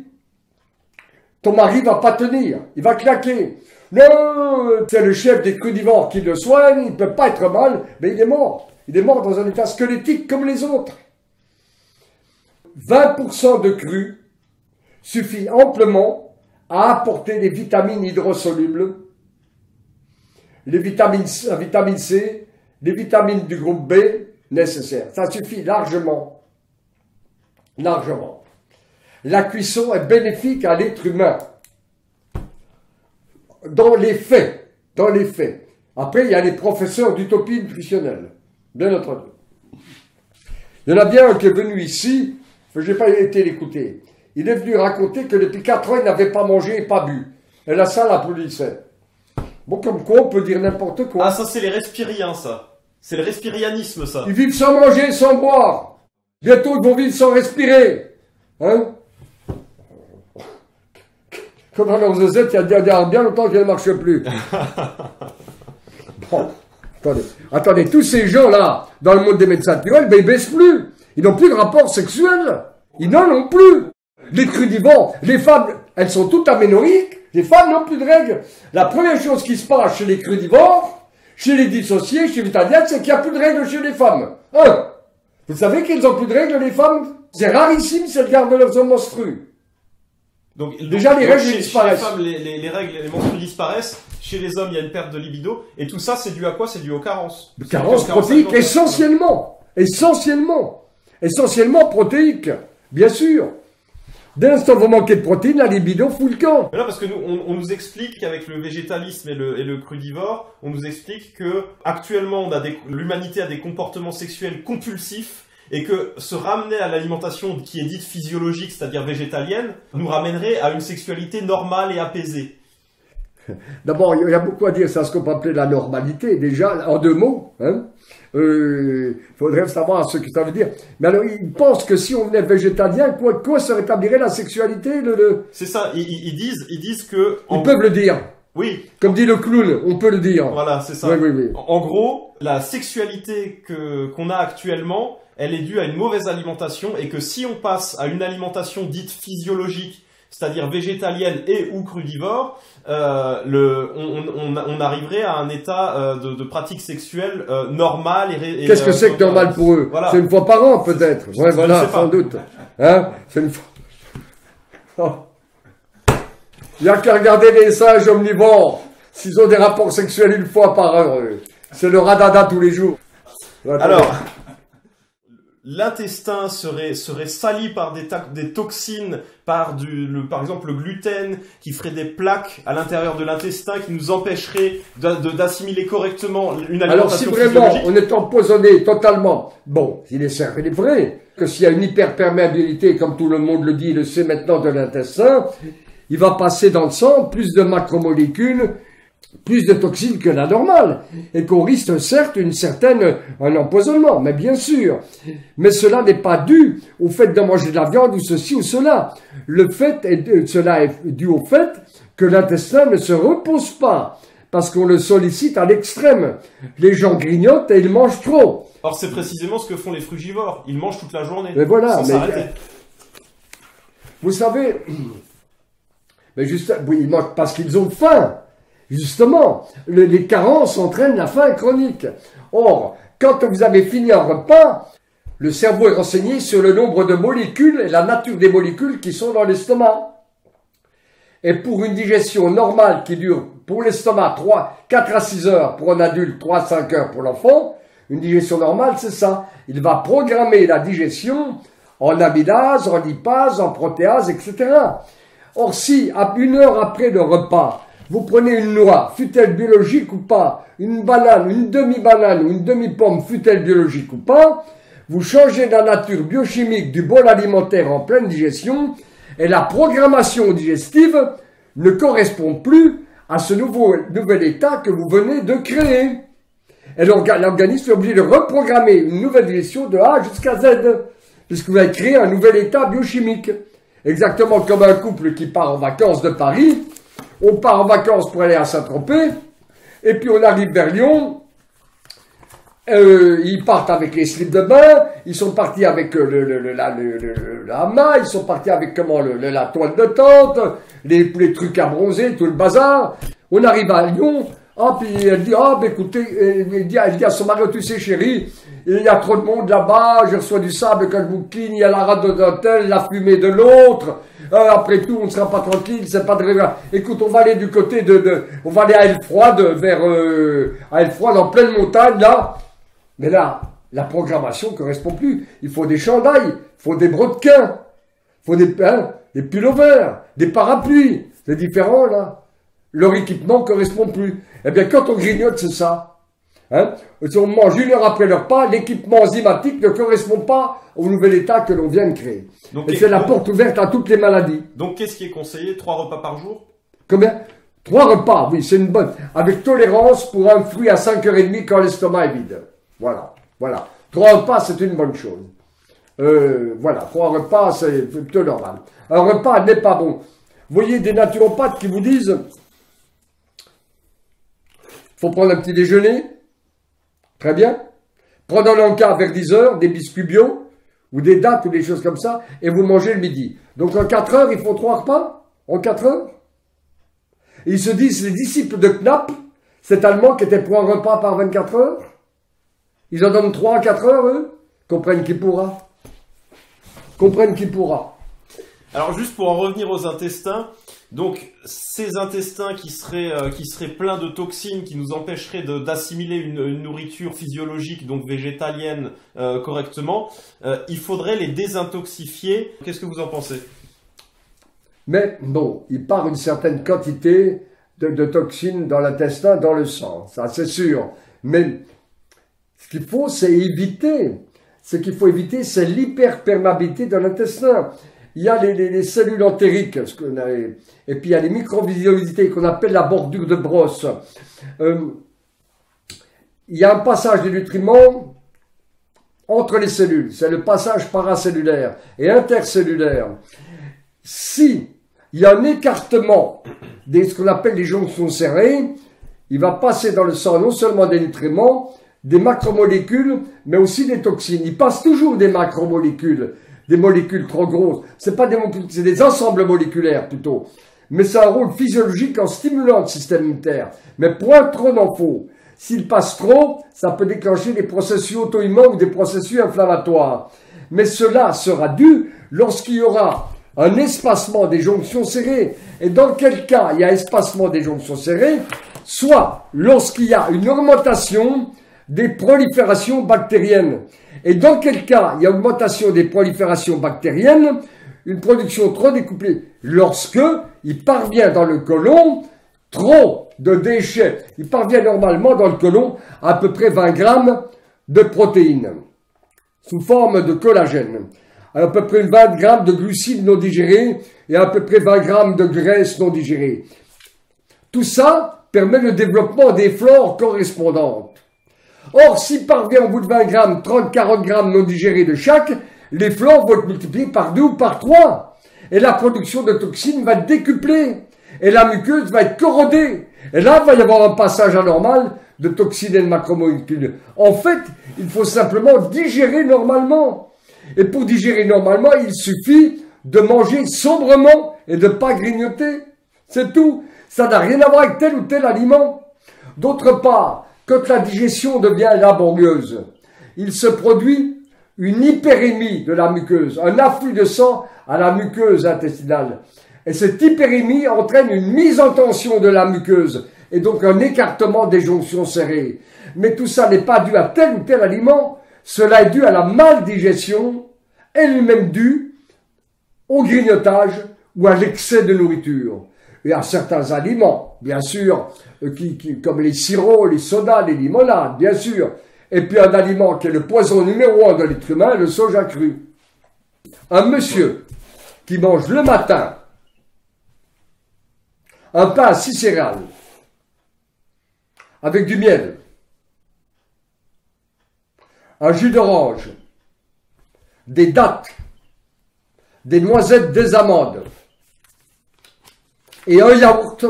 Ton mari va pas tenir, il va claquer. Non, c'est le chef des crudivores qui le soigne, il ne peut pas être mal, mais il est mort. Il est mort dans un état squelettique comme les autres. 20% de cru suffit amplement à apporter les vitamines hydrosolubles, la vitamine C, les vitamines du groupe B nécessaires. Ça suffit largement. Largement. La cuisson est bénéfique à l'être humain. Dans les faits. Dans les faits. Après, il y a les professeurs d'utopie nutritionnelle. Bien entendu. Il y en a bien un qui est venu ici, je n'ai pas été l'écouter. Il est venu raconter que depuis 4 ans, il n'avait pas mangé et pas bu. Et la salle applaudissait. Bon, comme quoi, on peut dire n'importe quoi. Ah, ça, c'est les respiriens, ça. C'est le respirianisme, ça. Ils vivent sans manger et sans boire. Bientôt, ils vont vivre sans respirer. Hein? Quand on est aux OZ, il y a bien longtemps qu'elle ne marche plus. Bon, attendez, tous ces gens-là, dans le monde des médecins naturels, ben, ils baissent plus. Ils n'ont plus de rapport sexuel. Ils n'en ont plus. Les crudivores, les femmes, elles sont toutes aménorrhiques. Les femmes n'ont plus de règles. La première chose qui se passe chez les crudivores, chez les dissociés, chez les italiens, c'est qu'il n'y a plus de règles chez les femmes. Vous savez qu'ils n'ont plus de règles, les femmes? C'est rarissime si elles gardent leurs hommes menstrues. Donc, déjà, les règles disparaissent. Chez les femmes, les règles, les menstrues disparaissent. Chez les hommes, il y a une perte de libido. Et tout ça, c'est dû à quoi? C'est dû aux carences. Carences protéiques, essentiellement. Essentiellement protéiques, bien sûr. Dès l'instant où vous manquez de protéines, la libido fout le camp. Mais là, parce que nous, on nous explique qu'avec le végétalisme et le crudivore, on nous explique que actuellement, l'humanité a des comportements sexuels compulsifs et que se ramener à l'alimentation qui est dite physiologique, c'est-à-dire végétalienne, nous ramènerait à une sexualité normale et apaisée. D'abord, il y a beaucoup à dire sur ce qu'on peut appeler la normalité, déjà, en 2 mots. Hein. Faudrait savoir ce que ça veut dire. Mais alors, ils pensent que si on venait végétalien, quoi ça rétablirait la sexualité C'est ça, ils disent que... Ils peuvent le dire. Oui. Comme dit le clown, on peut le dire. Voilà, c'est ça. Oui. En gros, la sexualité qu'on a actuellement, elle est due à une mauvaise alimentation et que si on passe à une alimentation dite physiologique, c'est-à-dire végétalienne et ou crudivore, on arriverait à un état de pratique sexuelle normale et qu'est-ce que c'est que normal pour eux? Voilà. C'est une fois par an peut-être. Ouais, voilà, sans doute. Hein? C'est une fois. Oh. Il n'y a qu'à regarder les singes omnivores. S'ils ont des rapports sexuels une fois par heure, c'est le radada tous les jours. Alors, l'intestin serait sali par des toxines, par exemple le gluten, qui ferait des plaques à l'intérieur de l'intestin, qui nous empêcherait d'assimiler correctement une alimentation alors si vraiment on est empoisonné totalement, bon, il est vrai que s'il y a une hyperperméabilité, comme tout le monde le dit, il le sait maintenant de l'intestin, il va passer dans le sang plus de macromolécules, plus de toxines que la normale, et qu'on risque certes un empoisonnement, mais bien sûr. Mais cela n'est pas dû au fait de manger de la viande ou ceci ou cela. Cela est dû au fait que l'intestin ne se repose pas, parce qu'on le sollicite à l'extrême. Les gens grignotent et ils mangent trop. Or c'est précisément ce que font les frugivores, ils mangent toute la journée, mais voilà, sans s'arrêter. Vous savez, mais juste, oui, ils mangent parce qu'ils ont faim. Justement, les carences entraînent la faim chronique. Or, quand vous avez fini un repas, le cerveau est renseigné sur le nombre de molécules et la nature des molécules qui sont dans l'estomac. Et pour une digestion normale qui dure, pour l'estomac, 4 à 6 heures, pour un adulte, 3 à 5 heures pour l'enfant, une digestion normale, c'est ça. Il va programmer la digestion en amylase, en lipase, en protéase, etc. Or, si, à 1 heure après le repas, vous prenez une noix, fût-elle biologique ou pas, une banane, une demi-banane ou une demi-pomme, fût-elle biologique ou pas, vous changez la nature biochimique du bol alimentaire en pleine digestion et la programmation digestive ne correspond plus à ce nouvel état que vous venez de créer. Et l'organisme est obligé de reprogrammer une nouvelle digestion de A jusqu'à Z, puisque vous avez créé un nouvel état biochimique. Exactement comme un couple qui part en vacances de Paris. On part en vacances pour aller à Saint-Tropez, et puis on arrive vers Lyon, ils partent avec les slips de bain, ils sont partis avec le hamac, ils sont partis avec la toile de tente, les trucs à bronzer, tout le bazar. On arrive à Lyon, puis elle dit, écoutez, elle dit à son mari, tu sais chérie, il y a trop de monde là-bas, je reçois du sable quand je bouquine, il y a la rade d'un tel, la fumée de l'autre. Après tout, on ne sera pas tranquille, c'est pas de rêve. Écoute, on va aller du côté on va aller à Ailefroide, à Ailefroide, en pleine montagne, là. Mais là, la programmation ne correspond plus. Il faut des chandails, il faut des brodequins, il faut des pullovers, des parapluies. C'est différent, là. Leur équipement ne correspond plus. Eh bien, quand on grignote, c'est ça. Si on mange 1 heure après le repas, l'équipement enzymatique ne correspond pas au nouvel état que l'on vient de créer. Donc, et c'est la porte ouverte à toutes les maladies. Donc, qu'est-ce qui est conseillé? 3 repas par jour? Combien? 3 repas, oui, c'est une bonne. Avec tolérance pour un fruit à 5h30 quand l'estomac est vide. Voilà. 3 repas, c'est une bonne chose. 3 repas, c'est plutôt normal. Un repas n'est pas bon. Vous voyez des naturopathes qui vous disent, faut prendre un petit déjeuner. Très bien. Prenons en cas vers 10 heures, des biscuits bio, ou des dattes, ou des choses comme ça, et vous mangez le midi. Donc en 4 heures, il faut 3 repas? En 4 heures? Et ils se disent, les disciples de Knapp, cet Allemand qui était pour un repas par 24 heures, ils en donnent 3 à 4 heures, eux? Comprennent qui pourra. Alors juste pour en revenir aux intestins, donc ces intestins qui seraient pleins de toxines, qui nous empêcheraient d'assimiler une nourriture physiologique, donc végétalienne, correctement, il faudrait les désintoxifier. Qu'est-ce que vous en pensez? Mais bon, il part une certaine quantité de toxines dans l'intestin, dans le sang, ça c'est sûr. Mais ce qu'il faut, c'est éviter. Ce qu'il faut éviter, c'est l'hyperperméabilité de l'intestin. Il y a les cellules entériques, et puis il y a les microvillosités qu'on appelle la bordure de brosse. Il y a un passage de nutriments entre les cellules, c'est le passage paracellulaire et intercellulaire. Si il y a un écartement de ce qu'on appelle les jonctions serrées, il va passer dans le sang non seulement des nutriments, des macromolécules, mais aussi des toxines. Il passe toujours des macromolécules, des molécules trop grosses. C'est pas des molécules, c'est des ensembles moléculaires plutôt. Mais c'est un rôle physiologique en stimulant le système immunitaire. Mais point trop n'en faut. S'il passe trop, ça peut déclencher des processus auto-immuns ou des processus inflammatoires. Mais cela sera dû lorsqu'il y aura un espacement des jonctions serrées. Et dans quel cas il y a espacement des jonctions serrées? Soit lorsqu'il y a une augmentation des proliférations bactériennes. Et dans quel cas il y a augmentation des proliférations bactériennes? Une production trop découplée. Lorsque il parvient dans le côlon trop de déchets. Il parvient normalement dans le côlon à peu près 20 grammes de protéines sous forme de collagène. À peu près 20 grammes de glucides non digérés et à peu près 20 grammes de graisses non digérées. Tout ça permet le développement des flores correspondantes. Or, s'il parvient au bout de 20 grammes, 30-40 grammes non digérés de chaque, les flores vont être multipliées par 2 ou par 3. Et la production de toxines va être décuplée. Et la muqueuse va être corrodée. Et là, il va y avoir un passage anormal de toxines et de macromolécules. En fait, il faut simplement digérer normalement. Et pour digérer normalement, il suffit de manger sobrement et de ne pas grignoter. C'est tout. Ça n'a rien à voir avec tel ou tel aliment. D'autre part, quand la digestion devient laborieuse, il se produit une hyperémie de la muqueuse, un afflux de sang à la muqueuse intestinale. Et cette hyperémie entraîne une mise en tension de la muqueuse et donc un écartement des jonctions serrées. Mais tout ça n'est pas dû à tel ou tel aliment, cela est dû à la maldigestion, elle-même due au grignotage ou à l'excès de nourriture. Et à certains aliments, bien sûr, comme les sirops, les sodas, les limonades, bien sûr. Et puis un aliment qui est le poison numéro 1 de l'être humain, le soja cru. Un monsieur qui mange le matin un pain à 6 céréales avec du miel, un jus d'orange, des dattes, des noisettes, des amandes et un yaourt.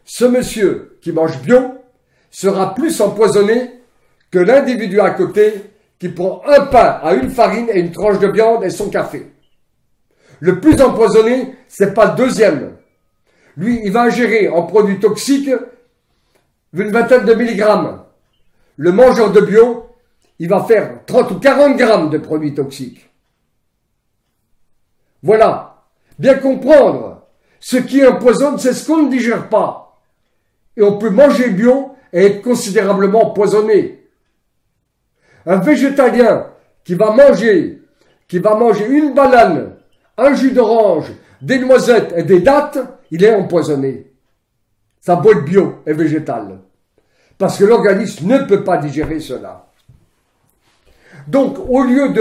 Ce monsieur qui mange bio sera plus empoisonné que l'individu à côté qui prend un pain à une farine et une tranche de viande et son café. Le plus empoisonné, c'est pas le deuxième. Lui, il va ingérer en produits toxiques une vingtaine de milligrammes. Le mangeur de bio, il va faire 30 ou 40 grammes de produits toxiques. Voilà. Bien comprendre. Ce qui empoisonne, c'est ce qu'on ne digère pas. Et on peut manger bio et être considérablement empoisonné. Un végétalien qui va manger une banane, un jus d'orange, des noisettes et des dattes, il est empoisonné. Sa boîte bio est végétale. Parce que l'organisme ne peut pas digérer cela. Donc, au lieu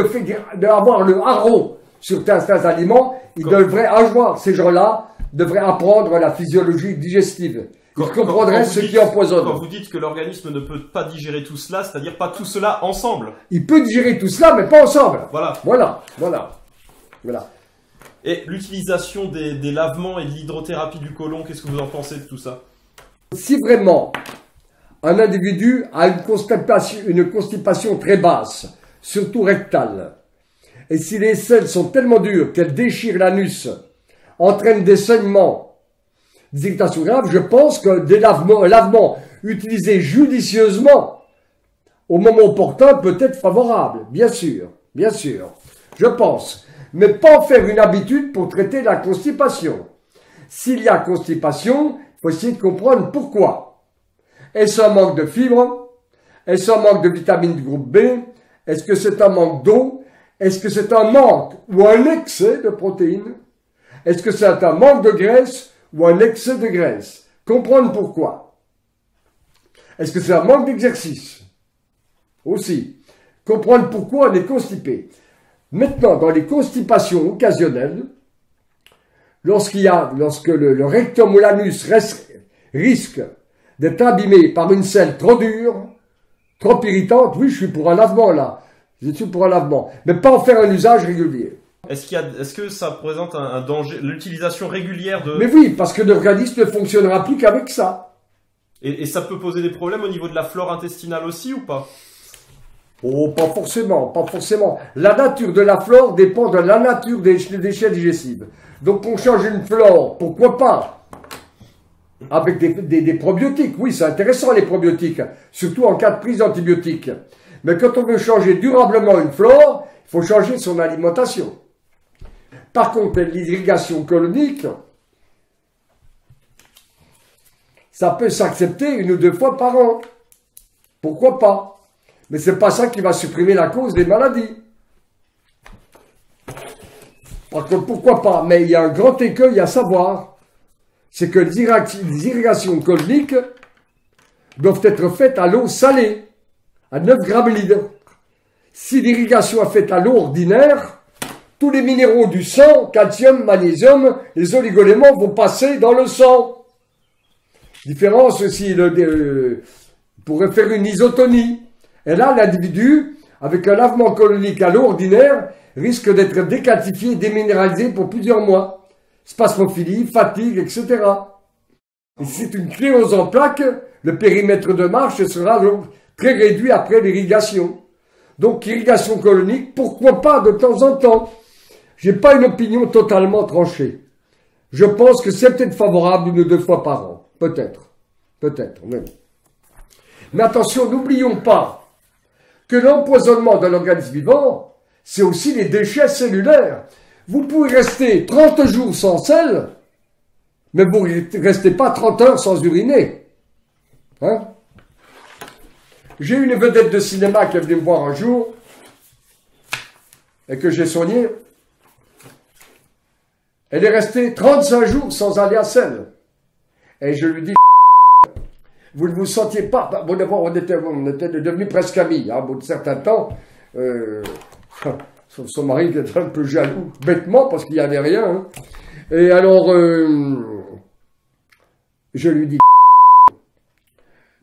d'avoir le haro sur certains aliments, ces gens-là devraient apprendre la physiologie digestive. Ils comprendraient ce qui empoisonne. Quand vous dites que l'organisme ne peut pas digérer tout cela, c'est-à-dire pas tout cela ensemble. Il peut digérer tout cela, mais pas ensemble. Voilà. Et l'utilisation des lavements et de l'hydrothérapie du côlon, qu'est-ce que vous en pensez de tout ça? Si vraiment un individu a une constipation très basse, surtout rectale, et si les selles sont tellement dures qu'elles déchirent l'anus, entraînent des saignements, des irritations graves, je pense que un lavement utilisé judicieusement au moment opportun peut être favorable, bien sûr, je pense. Mais pas en faire une habitude pour traiter la constipation. S'il y a constipation, il faut essayer de comprendre pourquoi. Est-ce un manque de fibres? Est-ce un manque de vitamine du groupe B? Est-ce que c'est un manque d'eau? Est-ce que c'est un manque ou un excès de protéines? Est-ce que c'est un manque de graisse ou un excès de graisse? Comprendre pourquoi. Est-ce que c'est un manque d'exercice? Aussi. Comprendre pourquoi on est constipé. Maintenant, dans les constipations occasionnelles, lorsque le rectum ou l'anus risque d'être abîmé par une selle trop dure, trop irritante, oui, je suis pour un lavement là. Je suis pour un lavement. Mais pas en faire un usage régulier. Est-ce que ça présente un danger, l'utilisation régulière de... Mais oui, parce que l'organisme ne fonctionnera plus qu'avec ça. Et ça peut poser des problèmes au niveau de la flore intestinale aussi ou pas? Oh, pas forcément, pas forcément. La nature de la flore dépend de la nature des déchets digestifs. Donc on change une flore, pourquoi pas? Avec des probiotiques, oui, c'est intéressant les probiotiques, surtout en cas de prise d'antibiotiques. Mais quand on veut changer durablement une flore, il faut changer son alimentation. Par contre, l'irrigation colonique, ça peut s'accepter 1 ou 2 fois par an. Pourquoi pas? Mais c'est pas ça qui va supprimer la cause des maladies. Par contre, pourquoi pas? Mais il y a un grand écueil à savoir. C'est que les irrigations coloniques doivent être faites à l'eau salée, à 9 grammes litre. Si l'irrigation est faite à l'eau ordinaire, tous les minéraux du sang, calcium, magnésium, les oligoéléments vont passer dans le sang. Différence aussi, pourrait faire une isotonie. Et là, l'individu, avec un lavement colonique à l'eau ordinaire, risque d'être décalcifié, déminéralisé pour plusieurs mois. Spasmophilie, fatigue, etc. Et si c'est une cléose en plaques, le périmètre de marche sera donc très réduit après l'irrigation. Donc, irrigation colonique, pourquoi pas de temps en temps? J'ai pas une opinion totalement tranchée. Je pense que c'est peut-être favorable 1 ou 2 fois par an. Peut-être. Peut-être. Mais attention, n'oublions pas que l'empoisonnement de l'organisme vivant, c'est aussi les déchets cellulaires. Vous pouvez rester 30 jours sans sel, mais vous ne restez pas 30 heures sans uriner. Hein? J'ai une vedette de cinéma qui est venue me voir un jour, et que j'ai soignée. Elle est restée 35 jours sans aller à sel. Et je lui dis, vous ne vous sentiez pas, bon d'abord on était devenus presque amis, hein, au bout de certains temps, son mari était un peu jaloux, bêtement, parce qu'il n'y avait rien. Hein. Et alors, je lui dis,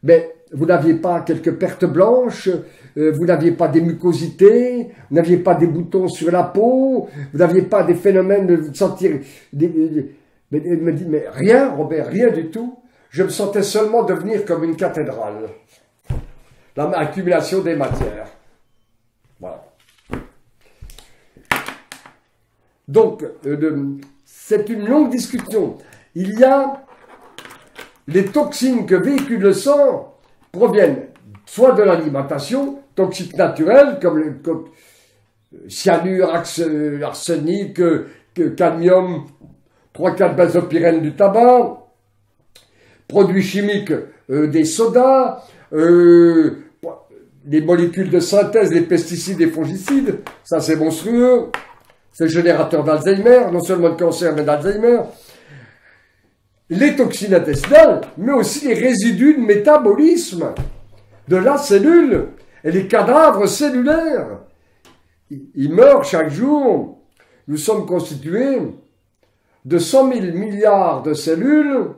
mais vous n'aviez pas quelques pertes blanches, vous n'aviez pas des mucosités, vous n'aviez pas des boutons sur la peau, vous n'aviez pas des phénomènes de vous sentir... Mais elle me dit, mais rien, Robert, rien du tout. Je me sentais seulement devenir comme une cathédrale. L'accumulation des matières. Voilà. Donc, c'est une longue discussion. Il y a les toxines que véhicule le sang proviennent soit de l'alimentation, toxiques naturelles, comme le cyanure, arsenic, cadmium, 3,4 benzopyrène du tabac, produits chimiques des sodas, les molécules de synthèse, les pesticides et fongicides, ça c'est monstrueux, c'est générateur d'Alzheimer, non seulement de cancer mais d'Alzheimer, les toxines intestinales, mais aussi les résidus de métabolisme de la cellule et les cadavres cellulaires. Ils meurent chaque jour. Nous sommes constitués de 100 000 milliards de cellules,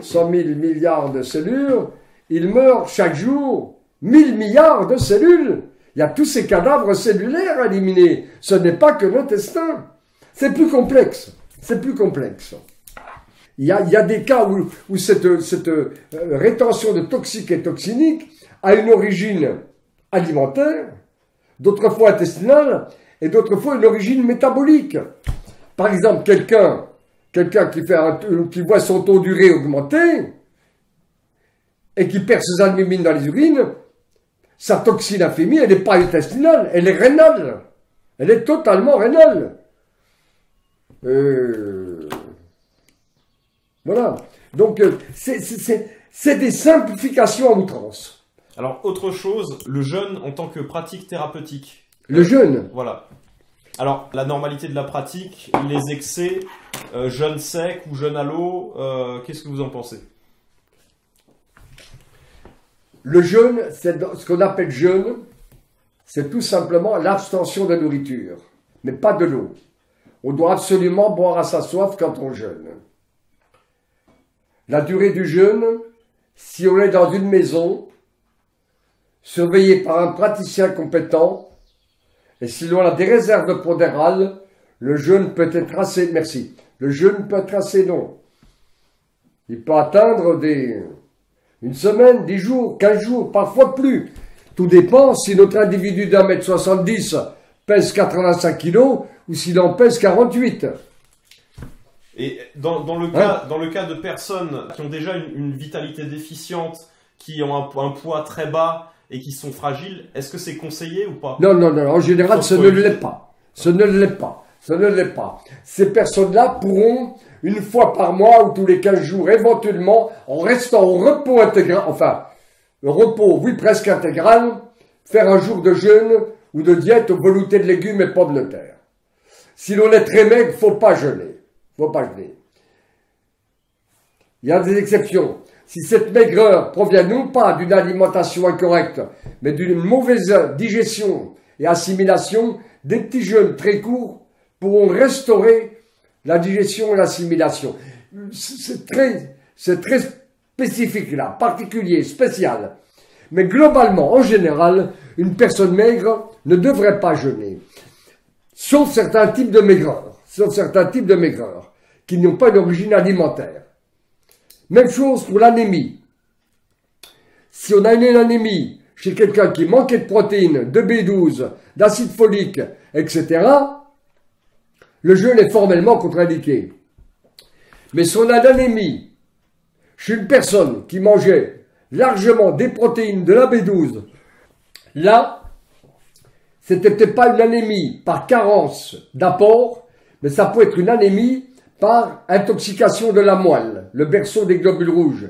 100 000 milliards de cellules, ils meurent chaque jour 1000 milliards de cellules. Il y a tous ces cadavres cellulaires à éliminer. Ce n'est pas que l'intestin. C'est plus complexe. C'est plus complexe. Il y a des cas où cette rétention de toxiques et toxiniques a une origine alimentaire, d'autres fois intestinale, et d'autres fois une origine métabolique. Par exemple, quelqu'un qui voit son taux d'urée augmenter et qui perd ses albumines dans les urines, sa toxine infémie, elle n'est pas intestinale, elle est rénale. Elle est totalement rénale. Voilà. Donc, c'est des simplifications à outrance. Alors, autre chose, le jeûne en tant que pratique thérapeutique. Le jeûne. Voilà. Alors, la normalité de la pratique, les excès, jeûne sec ou jeûne à l'eau, qu'est-ce que vous en pensez? Le jeûne, c'est ce qu'on appelle jeûne, c'est tout simplement l'abstention de nourriture, mais pas de l'eau. On doit absolument boire à sa soif quand on jeûne. La durée du jeûne, si on est dans une maison, surveillée par un praticien compétent, et si l'on a des réserves pondérales, le jeûne peut être assez, merci, le jeûne peut être assez long. Il peut atteindre Une semaine, 10 jours, 15 jours, parfois plus. Tout dépend si notre individu d'1,70 m pèse 85 kg ou s'il en pèse 48. Et dans le cas de personnes qui ont déjà une vitalité déficiente, qui ont un poids très bas et qui sont fragiles, est-ce que c'est conseillé ou pas? Non, non, non, en général, ce ne l'est pas. Ce ne l'est pas. Ce ne l'est pas. Ces personnes-là pourront, une fois par mois ou tous les 15 jours, éventuellement, en restant au repos intégral, enfin, le repos, oui, presque intégral, faire un jour de jeûne ou de diète au velouté de légumes et pommes de terre. Si l'on est très maigre, faut pas jeûner. Faut pas jeûner. Il y a des exceptions. Si cette maigreur provient non pas d'une alimentation incorrecte, mais d'une mauvaise digestion et assimilation, des petits jeûnes très courts pourront restaurer la digestion et l'assimilation. C'est très spécifique là, particulier, spécial. Mais globalement, en général, une personne maigre ne devrait pas jeûner. Sauf certains types de maigreurs. Sauf certains types de maigreurs qui n'ont pas d'origine alimentaire. Même chose pour l'anémie. Si on a une anémie chez quelqu'un qui manquait de protéines, de B12, d'acide folique, etc., le jeûne est formellement contre-indiqué. Mais si on a l'anémie chez une personne qui mangeait largement des protéines, de la B12, là, c'était peut-être pas une anémie par carence d'apport, mais ça peut être une anémie par intoxication de la moelle, le berceau des globules rouges,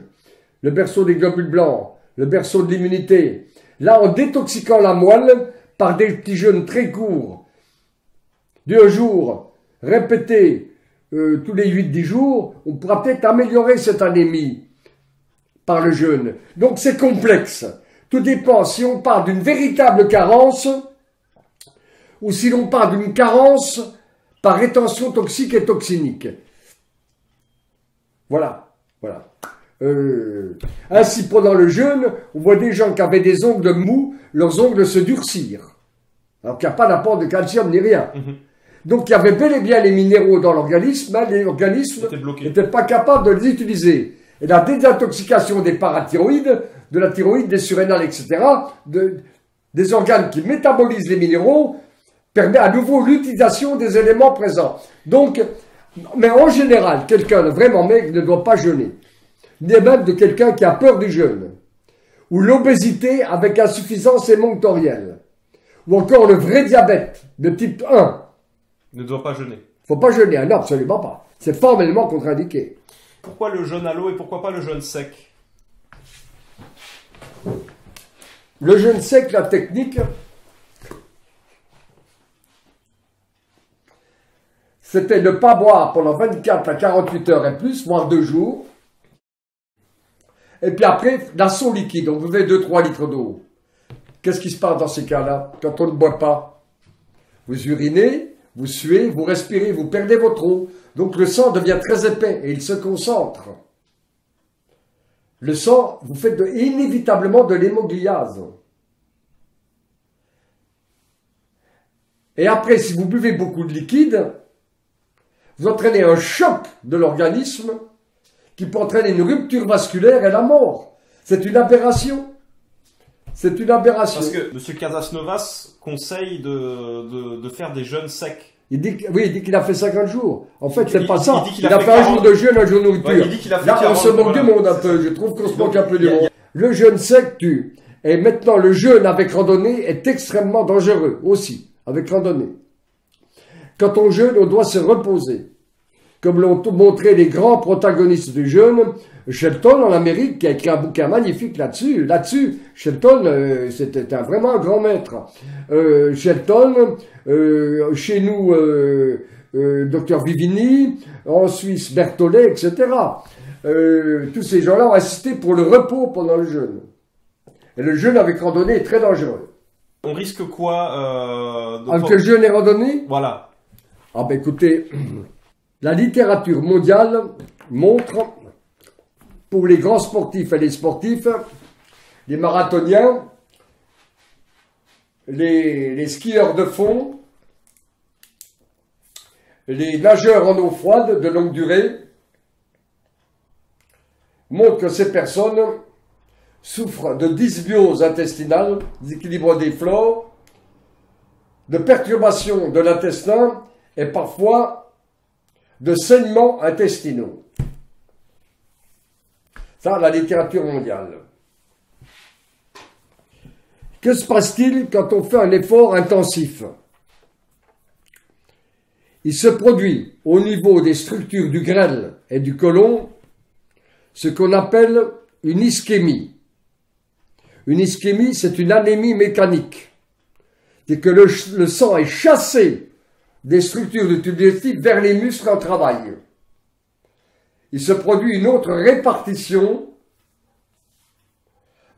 le berceau des globules blancs, le berceau de l'immunité. Là, en détoxiquant la moelle par des petits jeûnes très courts, d'1 jour, répétés tous les 8-10 jours, on pourra peut-être améliorer cette anémie par le jeûne. Donc c'est complexe. Tout dépend si on parle d'une véritable carence ou si l'on parle d'une carence par rétention toxique et toxinique. Voilà, voilà. Ainsi, pendant le jeûne, on voit des gens qui avaient des ongles mous, leurs ongles se durcirent. Alors qu'il n'y a pas d'apport de calcium ni rien. Donc il y avait bel et bien les minéraux dans l'organisme, hein, l'organisme n'était pas capable de les utiliser. Et la désintoxication des parathyroïdes, de la thyroïde, des surrénales, etc., des organes qui métabolisent les minéraux, permet à nouveau l'utilisation des éléments présents. Donc, mais en général, quelqu'un de vraiment maigre ne doit pas jeûner. Ni même de quelqu'un qui a peur du jeûne. Ou l'obésité avec insuffisance émonctorielle. Ou encore le vrai diabète de type 1. Ne doit pas jeûner. Faut pas jeûner, non, absolument pas. C'est formellement contre-indiqué. Pourquoi le jeûne à l'eau et pourquoi pas le jeûne sec? Le jeûne sec, la technique, c'était ne pas boire pendant 24 à 48 heures et plus, voire 2 jours. Et puis après, l'action liquide, on buvait 2-3 litres d'eau. Qu'est-ce qui se passe dans ces cas-là, quand on ne boit pas? Vous urinez, vous suez, vous respirez, vous perdez votre eau. Donc le sang devient très épais et il se concentre. Le sang, vous faites inévitablement de l'hémoglobine. Et après, si vous buvez beaucoup de liquide, vous entraînez un choc de l'organisme qui peut entraîner une rupture vasculaire et la mort. C'est une aberration. C'est une aberration. Parce que M. Casasnovas conseille de faire des jeûnes secs. Il dit qu'il a fait 50 jours. En fait, c'est pas ça. Il a fait un jour de jeûne, un jour de nourriture. Ouais, il dit qu'il a fait là, on se moque voilà. du monde un peu. Je trouve qu'on se moque un peu du monde. Le jeûne sec tue. Et maintenant, le jeûne avec randonnée est extrêmement dangereux aussi, avec randonnée. Quand on jeûne, on doit se reposer. Comme l'ont montré les grands protagonistes du jeûne, Shelton en Amérique, qui a écrit un bouquin magnifique là-dessus. Shelton, c'était vraiment un grand maître. Shelton, chez nous, Dr Vivini, en Suisse, Berthollet, etc. Tous ces gens-là ont insisté pour le repos pendant le jeûne. Et le jeûne avec randonnée est très dangereux. On risque quoi avec le jeûne et randonnée? Voilà. Ah ben écoutez, la littérature mondiale montre, pour les grands sportifs et les sportifs, les marathoniens, les skieurs de fond, les nageurs en eau froide de longue durée, montrent que ces personnes souffre de dysbiose intestinale, déséquilibre des flores, de perturbations de l'intestin et parfois de saignements intestinaux. Ça, la littérature mondiale. Que se passe-t-il quand on fait un effort intensif? Il se produit au niveau des structures du grêle et du côlon ce qu'on appelle une ischémie. Une ischémie, c'est une anémie mécanique. C'est que le sang est chassé des structures du tube digestif vers les muscles en travail. Il se produit une autre répartition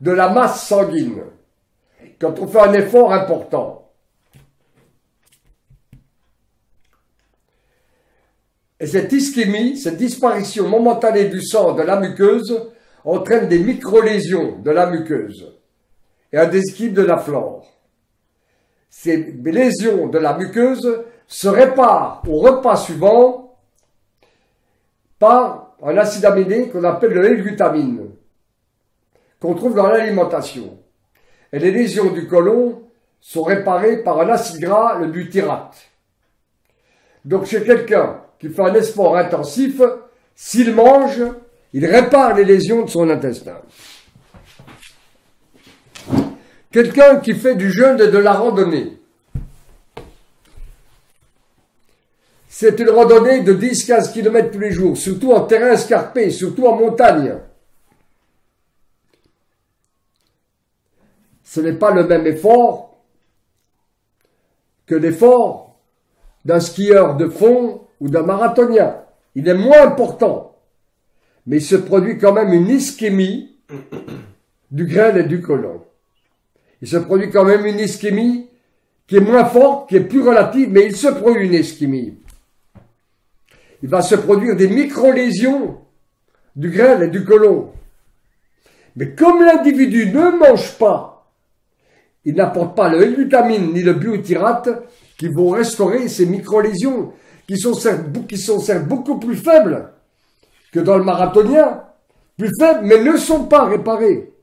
de la masse sanguine quand on fait un effort important. Et cette ischémie, cette disparition momentanée du sang de la muqueuse entraîne des micro-lésions de la muqueuse et un déséquilibre de la flore. Ces lésions de la muqueuse se réparent au repas suivant par un acide aminé qu'on appelle le L-glutamine, qu'on trouve dans l'alimentation. Et les lésions du côlon sont réparées par un acide gras, le butyrate. Donc chez quelqu'un qui fait un effort intensif, s'il mange, il répare les lésions de son intestin. Quelqu'un qui fait du jeûne et de la randonnée. C'est une randonnée de 10-15 km tous les jours, surtout en terrain escarpé, surtout en montagne. Ce n'est pas le même effort que l'effort d'un skieur de fond ou d'un marathonien. Il est moins important, mais il se produit quand même une ischémie du grêle et du côlon. Il se produit quand même une ischémie qui est moins forte, qui est plus relative, mais il se produit une ischémie. Il va se produire des micro-lésions du grêle et du côlon. Mais comme l'individu ne mange pas, il n'apporte pas le L-glutamine ni le butyrate qui vont restaurer ces micro-lésions qui sont certes beaucoup plus faibles que dans le marathonien, plus faibles, mais ne sont pas réparées.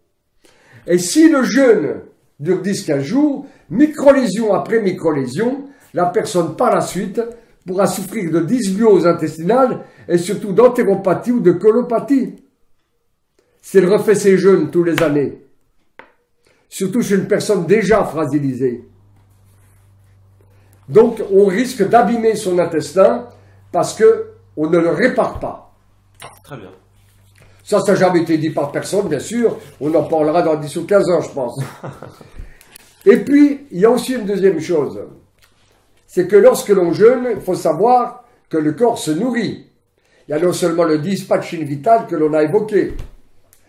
Et si le jeûne dure 10-15 jours, micro-lésion après micro-lésion, la personne par la suite pourra souffrir de dysbiose intestinale et surtout d'entéropathie ou de colopathie. Si elle refait ses jeûnes tous les années, surtout chez une personne déjà fragilisée. Donc, on risque d'abîmer son intestin parce que on ne le répare pas. Très bien. Ça n'a jamais été dit par personne, bien sûr. On en parlera dans 10 ou 15 ans, je pense. Et puis, il y a aussi une deuxième chose. C'est que lorsque l'on jeûne, il faut savoir que le corps se nourrit. Il y a non seulement le dispatching vital que l'on a évoqué,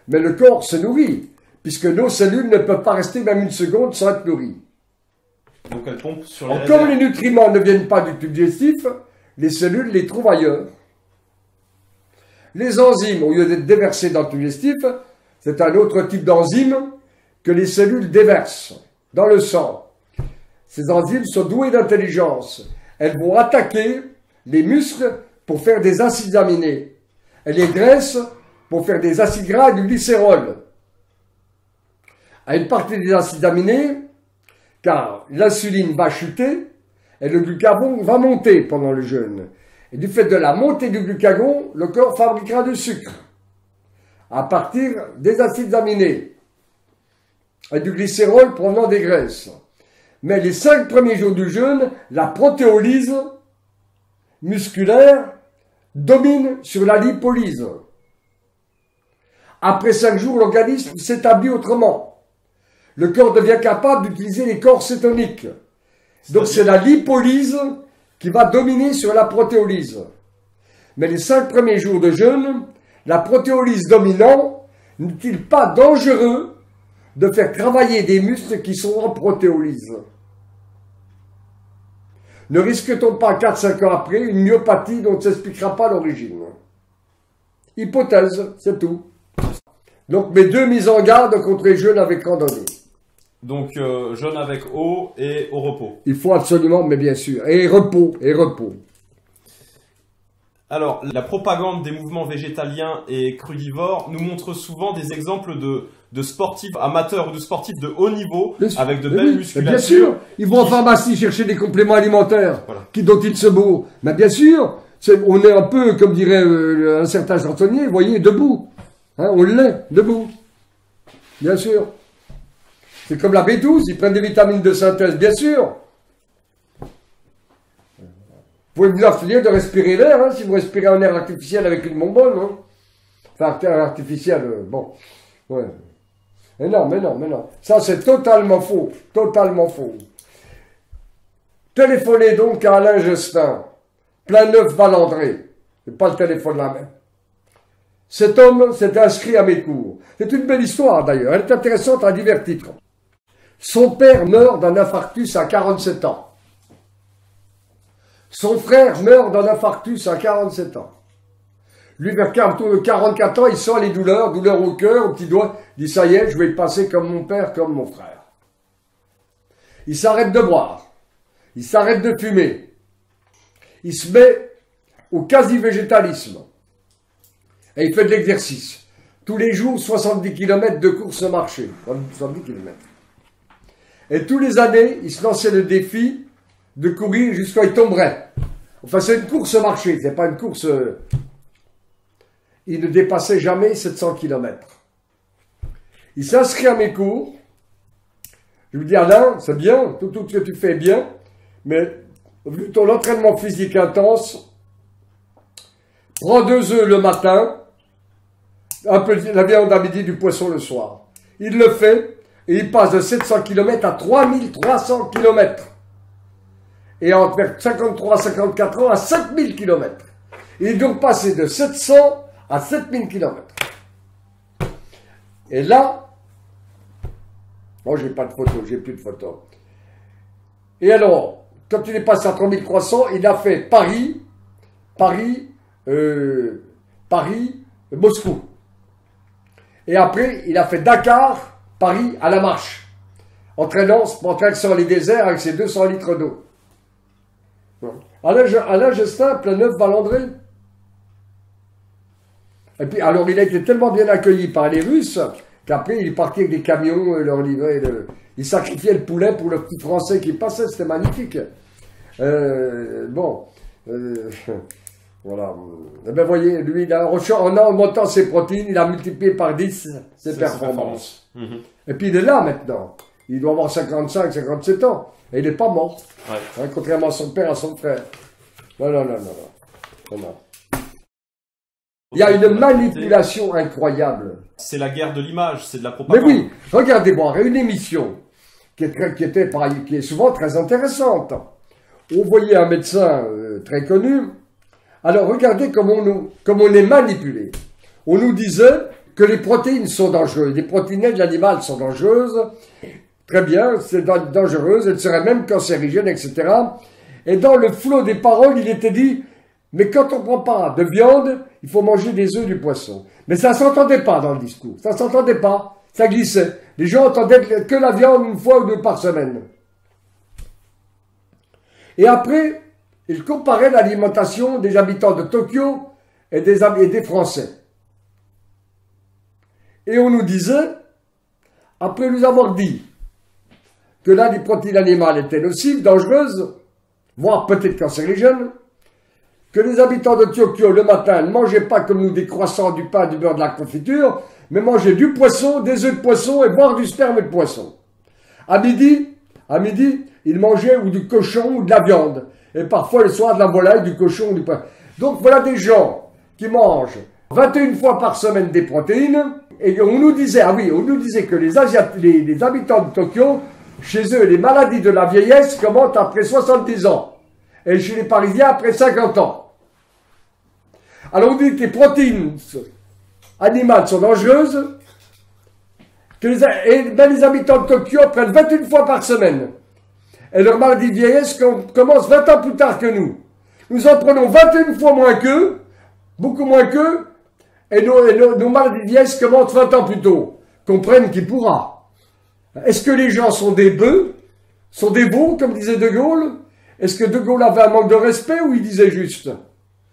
mais le corps se nourrit, puisque nos cellules ne peuvent pas rester même une seconde sans être nourries. Donc elles pompent sur les comme les nutriments ne viennent pas du tube digestif, les cellules les trouvent ailleurs. Les enzymes, au lieu d'être déversées dans le tube digestif, c'est un autre type d'enzyme que les cellules déversent dans le sang. Ces enzymes sont douées d'intelligence. Elles vont attaquer les muscles pour faire des acides aminés et les graisses pour faire des acides gras et du glycérol. À une partie des acides aminés, car l'insuline va chuter et le glucagon va monter pendant le jeûne. Et du fait de la montée du glucagon, le corps fabriquera du sucre à partir des acides aminés et du glycérol provenant des graisses. Mais les 5 premiers jours du jeûne, la protéolyse musculaire domine sur la lipolyse. Après 5 jours, l'organisme s'établit autrement. Le corps devient capable d'utiliser les corps cétoniques. Donc c'est la lipolyse qui va dominer sur la protéolyse. Mais les 5 premiers jours de jeûne, la protéolyse dominant, n'est-il pas dangereux de faire travailler des muscles qui sont en protéolyse? Ne risque-t-on pas 4-5 ans après une myopathie dont on ne s'expliquera pas l'origine? Hypothèse, c'est tout. Donc mes 2 mises en garde contre les jeûnes avec randonnée. Donc jeûne avec eau et au repos. Il faut absolument, mais bien sûr, et repos, et repos. Alors, la propagande des mouvements végétaliens et crudivores nous montre souvent des exemples de de sportifs amateurs ou de sportifs de haut niveau avec de mais belles oui, musculatures. bien sûr, ils vont en pharmacie chercher des compléments alimentaires dont ils se bourrent. Mais bien sûr, on est un peu, comme dirait un certain chansonnier, vous voyez, debout. Hein, on l'est, debout. Bien sûr. C'est comme la B12, ils prennent des vitamines de synthèse, bien sûr. Vous pouvez vous abstenir de respirer l'air, hein, si vous respirez un air artificiel avec une bonbonne. Hein. Enfin, air artificiel, bon. Ouais. Mais non. Ça, c'est totalement faux. Totalement faux. Téléphonez donc à Alain Justin, Plein-Neuf Valandré. C'est pas le téléphone là même. Cet homme s'est inscrit à mes cours. C'est une belle histoire d'ailleurs. Elle est intéressante à divers titres. Son père meurt d'un infarctus à 47 ans. Son frère meurt d'un infarctus à 47 ans. Lui, vers autour de 44 ans, il sent les douleurs au cœur, au petit doigt. Il dit, ça y est, je vais passer comme mon père, comme mon frère. Il s'arrête de boire. Il s'arrête de fumer. Il se met au quasi-végétalisme. Et il fait de l'exercice. Tous les jours, 70 km de course marché. 70 km. Et tous les années, il se lançait le défi de courir jusqu'à il tomberait. Enfin, c'est une course marché, c'est pas une course... Il ne dépassait jamais 700 km. Il s'inscrit à mes cours. Je lui dis, Alain, c'est bien, tout ce que tu fais est bien, mais vu ton entraînement physique intense, prends 2 œufs le matin, un peu de la viande à midi, du poisson le soir. Il le fait, et il passe de 700 km à 3300 km. Et entre 53 et 54 ans à 5000 km. Il est donc passé de 700 à 7000 km. Et là, moi j'ai pas de photo, j'ai plus de photos. Et alors, quand il est passé à 3300, il a fait Moscou. Et après, il a fait Dakar, Paris à la marche. En traversant les déserts avec ses 200 litres d'eau. Alain Justin, Plein-Neuf Valandré. Et puis, alors, il a été tellement bien accueilli par les Russes qu'après, il partait avec des camions, leur livrait. Il sacrifiait le poulet pour le petit français qui passait, c'était magnifique. Voilà. Eh bien, voyez, lui, en montant ses protéines, il a multiplié par 10 ses performances. Et puis, il est là maintenant. Il doit avoir 55, 57 ans. Et il n'est pas mort. Ouais. Hein, contrairement à son père, à son frère. Non. Il y a une manipulation incroyable. C'est la guerre de l'image, c'est de la propagande. Mais oui, regardez voir une émission qui est souvent très intéressante. On voyait un médecin très connu. Alors regardez comment on est manipulé. On nous disait que les protéines sont dangereuses. Les protéines de l'animal sont dangereuses. Très bien, c'est dangereuse, elles seraient même cancérigènes, etc. Et dans le flot des paroles, il était dit, mais quand on ne prend pas de viande, il faut manger des œufs, du poisson. Mais ça ne s'entendait pas dans le discours, ça ne s'entendait pas, ça glissait. Les gens entendaient que la viande 1 fois ou 2 par semaine. Et après, il comparait l'alimentation des habitants de Tokyo et des Français. Et on nous disait, après nous avoir dit que là, les protéines animales étaient nocives, dangereuses, voire peut-être cancérigènes, que les habitants de Tokyo, le matin, ne mangeaient pas comme nous des croissants, du pain, du beurre, de la confiture, mais mangeaient du poisson, des œufs de poisson et boire du sperme de poisson. À midi, ils mangeaient ou du cochon ou de la viande. Et parfois, le soir, de la volaille, du cochon ou du pain. Donc, voilà des gens qui mangent 21 fois par semaine des protéines. Et on nous disait, que les habitants de Tokyo, chez eux, les maladies de la vieillesse commencent après 70 ans. Et chez les Parisiens, après 50 ans. Alors on dit que les protéines animales sont dangereuses, que les habitants de Tokyo prennent 21 fois par semaine. Et leur maladie de vieillesse commence 20 ans plus tard que nous. Nous en prenons 21 fois moins qu'eux, beaucoup moins qu'eux, et nos maladies de vieillesse commencent 20 ans plus tôt. Comprennent qui pourra. Est-ce que les gens sont des bœufs, sont des veaux, comme disait De Gaulle? Est-ce que De Gaulle avait un manque de respect ou il disait juste?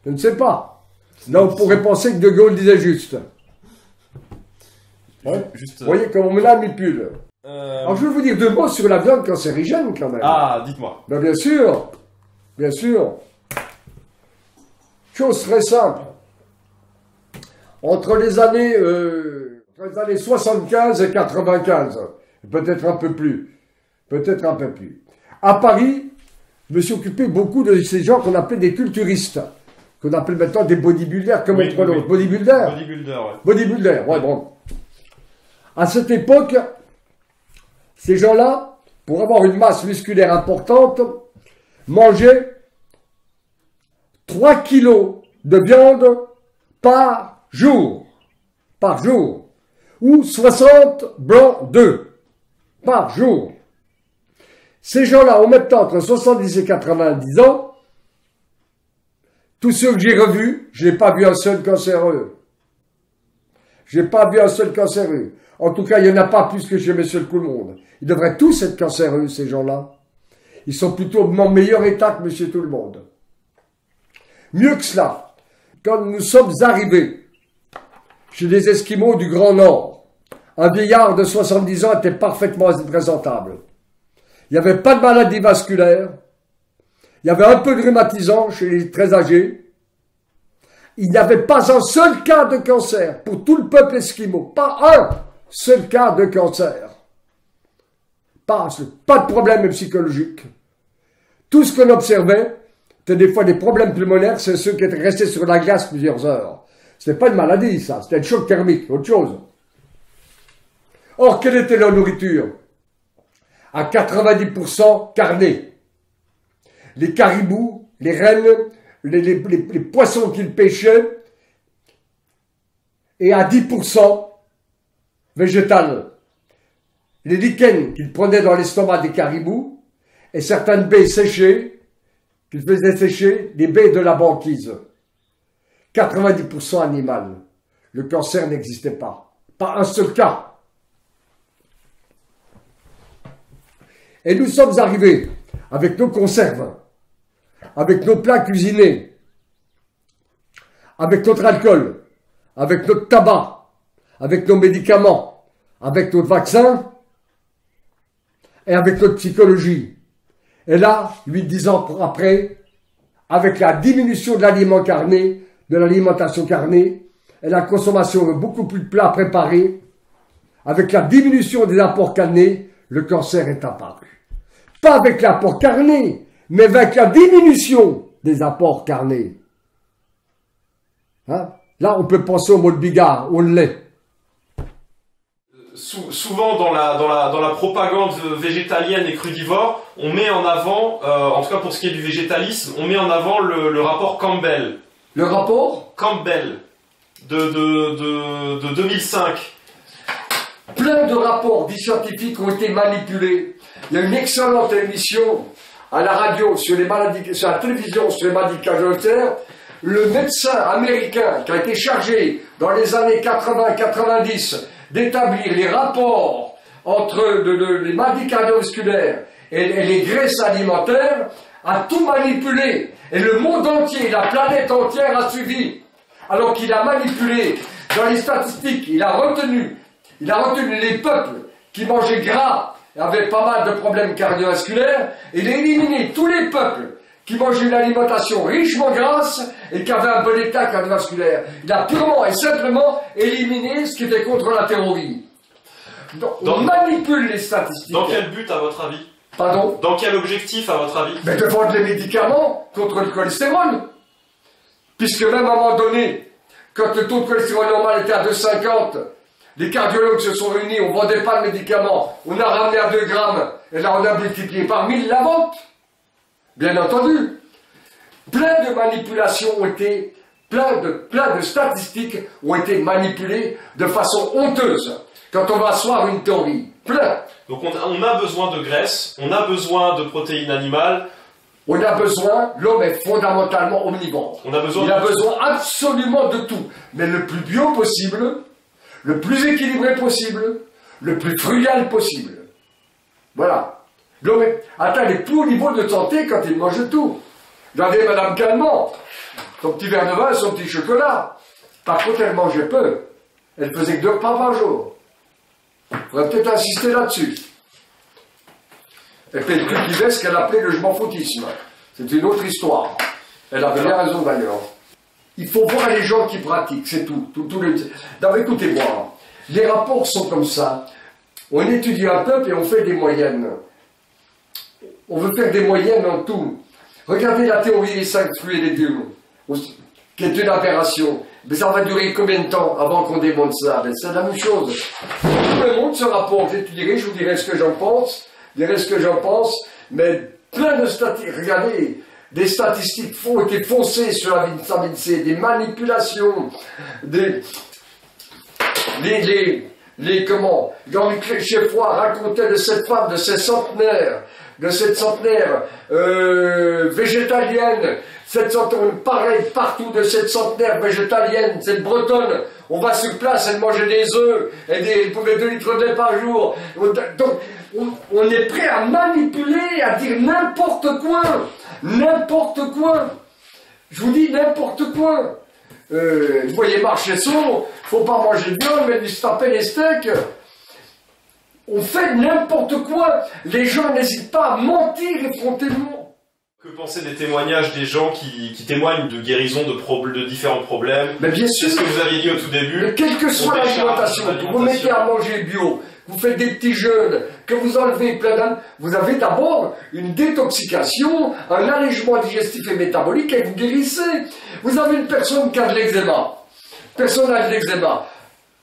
Je ne sais pas. Là, on pourrait penser que De Gaulle disait juste. Ouais. Juste, Vous voyez comment on manipule. Alors je vais vous dire 2 mots sur la viande cancérigène quand même. Ah, dites-moi. Ben bien sûr, bien sûr. Chose très simple. Entre les années 75 et 95, peut-être un peu plus, à Paris, je me suis occupé beaucoup de ces gens qu'on appelait des culturistes, qu'on appelle maintenant des bodybuilders, comme autre chose. Bodybuilders. Bodybuilders, ouais, bon. À cette époque, ces gens-là, pour avoir une masse musculaire importante, mangeaient 3 kilos de viande par jour, ou 60 blancs d'œufs par jour. Ces gens-là ont maintenant entre 70 et 90 ans. Tous ceux que j'ai revus, je n'ai pas vu un seul cancéreux. En tout cas, il n'y en a pas plus que chez Monsieur le Tout-le-Monde. Ils devraient tous être cancéreux, ces gens-là. Ils sont plutôt en meilleur état que Monsieur Tout-le-Monde. Mieux que cela, quand nous sommes arrivés chez les Esquimaux du Grand Nord, un vieillard de 70 ans était parfaitement présentable. Il n'y avait pas de maladie vasculaire. Il y avait un peu de rhumatisant chez les très âgés. Il n'y avait pas un seul cas de cancer pour tout le peuple esquimau. Pas un seul cas de cancer. Pas de problème psychologique. Tout ce qu'on observait, c'était des fois des problèmes pulmonaires, c'est ceux qui étaient restés sur la glace plusieurs heures. C'était pas une maladie, ça. C'était un choc thermique, autre chose. Or, quelle était leur nourriture? À 90% carnée. Les caribous, les rennes, les poissons qu'ils pêchaient, et à 10% végétal. Les lichens qu'ils prenaient dans l'estomac des caribous, et certaines baies séchées, qu'ils faisaient sécher, des baies de la banquise. 90% animal. Le cancer n'existait pas. Pas un seul cas. Et nous sommes arrivés avec nos conserves, avec nos plats cuisinés, avec notre alcool, avec notre tabac, avec nos médicaments, avec notre vaccin et avec notre psychologie. Et là, 8-10 ans après, avec la diminution de l'aliment carné, de l'alimentation carnée, et la consommation de beaucoup plus de plats préparés, avec la diminution des apports carnés, le cancer est apparu. Pas avec l'apport carné, mais avec la diminution des apports carnés. Hein? Là, on peut penser au mot de Bigard, on l'est. Souvent dans la propagande végétalienne et crudivore, on met en avant, en tout cas pour ce qui est du végétalisme, on met en avant le rapport Campbell. Le rapport Campbell de 2005. Plein de rapports dits scientifiques ont été manipulés. Il y a une excellente émission à la radio, sur la télévision, sur les maladies cardiovasculaires. Le médecin américain qui a été chargé dans les années 80-90 d'établir les rapports entre les maladies cardiovasculaires et les graisses alimentaires a tout manipulé. Et le monde entier, la planète entière a suivi. Alors qu'il a manipulé dans les statistiques, il a retenu les peuples qui mangeaient gras et avaient pas mal de problèmes cardiovasculaires, et il a éliminé tous les peuples qui mangeaient une alimentation richement grasse et qui avaient un bon état cardiovasculaire. Il a purement et simplement éliminé ce qui était contre la théorie. Donc, on manipule les statistiques. Dans quel but, à votre avis? Pardon? Dans quel objectif, à votre avis? Mais de vendre les médicaments contre le cholestérol. Puisque même à un moment donné, quand le taux de cholestérol normal était à 2,50, les cardiologues se sont réunis, on ne vendait pas le médicament, on a ramené à 2 grammes, et là on a multiplié par 1000 la vente. Bien entendu. Plein de manipulations ont été, plein de statistiques ont été manipulées de façon honteuse, quand on va asseoir une théorie. Plein. Donc on a besoin de graisse, on a besoin de protéines animales. On a besoin, l'homme est fondamentalement omnivore. Il a besoin absolument de tout, mais le plus bio possible, le plus équilibré possible, le plus frugal possible. Voilà. L'homme atteint les plus hauts niveaux de santé quand il mange tout. Regardez Madame Calment, son petit verre de vin, son petit chocolat. Par contre, elle mangeait peu. Elle faisait que 2 repas par jour. Il faudrait peut-être insister là-dessus. Et puis elle cultivait ce qu'elle appelait le je m'en foutisme. C'est une autre histoire. Elle avait bien raison d'ailleurs. Il faut voir les gens qui pratiquent, c'est tout. Non, écoutez-moi, les rapports sont comme ça. On étudie un peuple et on fait des moyennes. On veut faire des moyennes en tout. Regardez la théorie des 5 fruits et légumes, qui est une aberration. Mais ça va durer combien de temps avant qu'on démonte ça? C'est la même chose. Tout le monde se rapporte, j'étudierai, je vous dirai ce que j'en pense, mais plein de statistiques, regardez, des statistiques ont été foncées sur la vitamine C, des manipulations, comment, Jean-Luc Chefroy racontait de cette femme, de cette centenaire végétalienne, pareil partout de cette centenaire végétalienne, cette bretonne, on va sur place, elle mangeait des œufs, elle pouvait 2 litres de lait par jour. Donc, on est prêt à manipuler, à dire n'importe quoi. N'importe quoi. Je vous dis n'importe quoi. Vous voyez Marchesson, faut pas manger de viande, mais lui se taper les steaks. On fait n'importe quoi. Les gens n'hésitent pas à mentir effrontément. Que penser des témoignages des gens qui témoignent de guérison de différents problèmes? Mais bien sûr. C'est ce que vous aviez dit au tout début. Mais quelle que soit l'alimentation, vous mettez à manger bio, vous faites des petits jeûnes, que vous enlevez plein d'ânes, vous avez d'abord une détoxication, un allègement digestif et métabolique et vous guérissez. Vous avez une personne qui a de l'eczéma. Personne n'a de l'eczéma.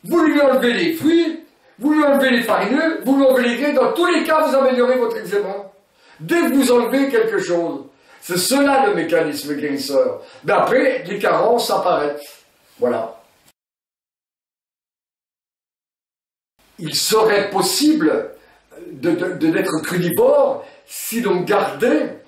Vous lui enlevez les fruits, vous lui enlevez les farineux, vous lui enlevez les grains, dans tous les cas vous améliorez votre eczéma. Dès que vous enlevez quelque chose, c'est cela le mécanisme guérisseur. Mais après, les carences apparaissent. Voilà. Il serait possible d'être crudivore si l'on gardait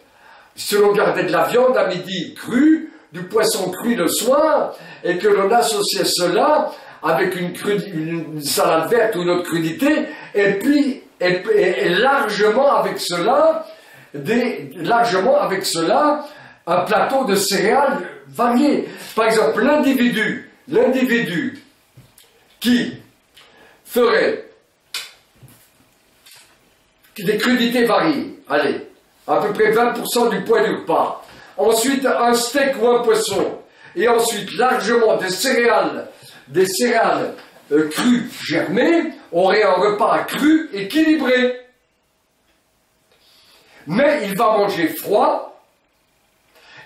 de la viande à midi crue, du poisson cru le soir, et que l'on associait cela avec une salade verte ou une autre crudité, et puis largement avec cela un plateau de céréales variées. Par exemple, l'individu qui ferait des crudités variées, allez, à peu près 20% du poids du repas, ensuite un steak ou un poisson, et ensuite largement des céréales crues germées, aurait un repas cru équilibré. Mais il va manger froid,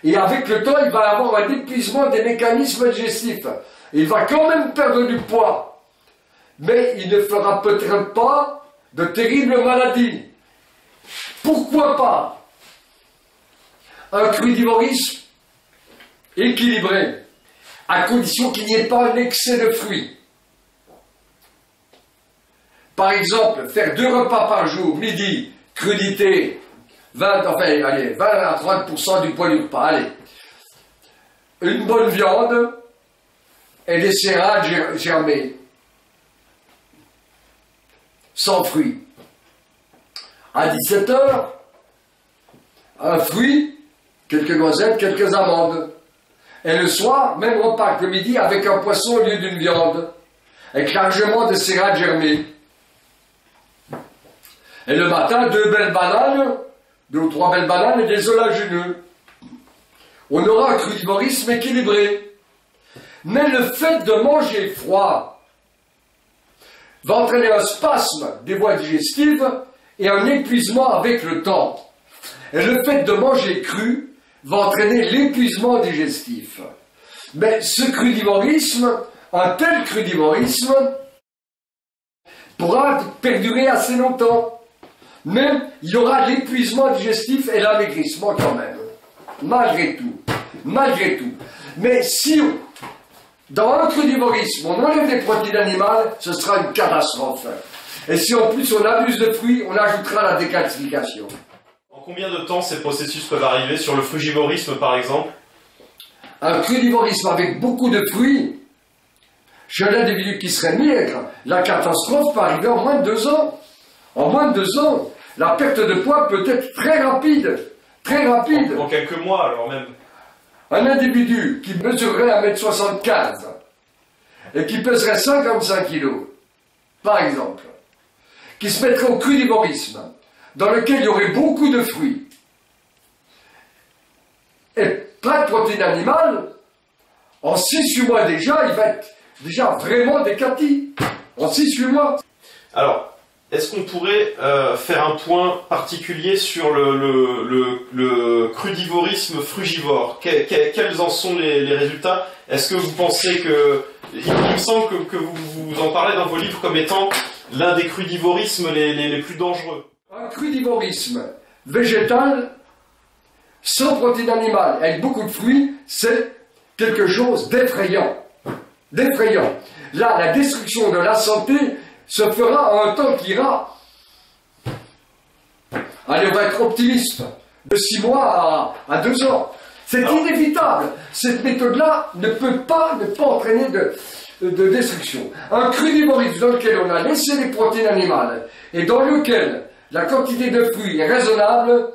et avec le temps, il va avoir un épuisement des mécanismes digestifs. Il va quand même perdre du poids, mais il ne fera peut-être pas de terribles maladies. Pourquoi pas un crudivorisme équilibré, à condition qu'il n'y ait pas un excès de fruits. Par exemple, faire 2 repas par jour, midi, crudité, 20 à 30% du poids du repas, allez. Une bonne viande et des céréales germées, sans fruits. À 17 h, un fruit, quelques noisettes, quelques amandes. Et le soir, même repas que le midi, avec un poisson au lieu d'une viande, avec largement de céréales germées. Et le matin, 2 belles bananes, 2 ou 3 belles bananes et des oléagineux. On aura un crudivorisme équilibré. Mais le fait de manger froid va entraîner un spasme des voies digestives et un épuisement avec le temps. Et le fait de manger cru va entraîner l'épuisement digestif. Mais ce crudivorisme, un tel crudivorisme, pourra perdurer assez longtemps. Mais il y aura l'épuisement digestif et l'amaigrissement quand même. Malgré tout. Malgré tout. Mais si dans un crudivorisme, on enlève des protéines animales, ce sera une catastrophe. Et si en plus on abuse de fruits, on ajoutera la décalcification. En combien de temps ces processus peuvent arriver sur le frugivorisme par exemple? Un crudivorisme avec beaucoup de fruits, chez un individu qui serait maigre, la catastrophe peut arriver en moins de 2 ans. En moins de 2 ans, la perte de poids peut être très rapide. Très rapide. En quelques mois alors même. Un individu qui mesurerait 1,75 m et qui pèserait 55 kg, par exemple, qui se mettrait au crudivorisme, dans lequel il y aurait beaucoup de fruits, et plein de protéines animales, en 6-8 mois déjà, il va être déjà vraiment décati. En 6-8 mois. Alors, est-ce qu'on pourrait faire un point particulier sur le crudivorisme frugivore? Quels en sont les résultats? Est-ce que vous pensez que... Il me semble que vous en parlez dans vos livres comme étant l'un des crudivorismes les plus dangereux. Un crudivorisme végétal, sans protéines animales, avec beaucoup de fruits, c'est quelque chose d'effrayant. D'effrayant. Là, la destruction de la santé se fera en un temps qui ira. Allez, on va être optimiste. De 6 mois à 2 ans. C'est inévitable. Cette méthode-là ne peut pas entraîner de destruction. Un crudivorisme dans lequel on a laissé les protéines animales et dans lequel la quantité de fruits est raisonnable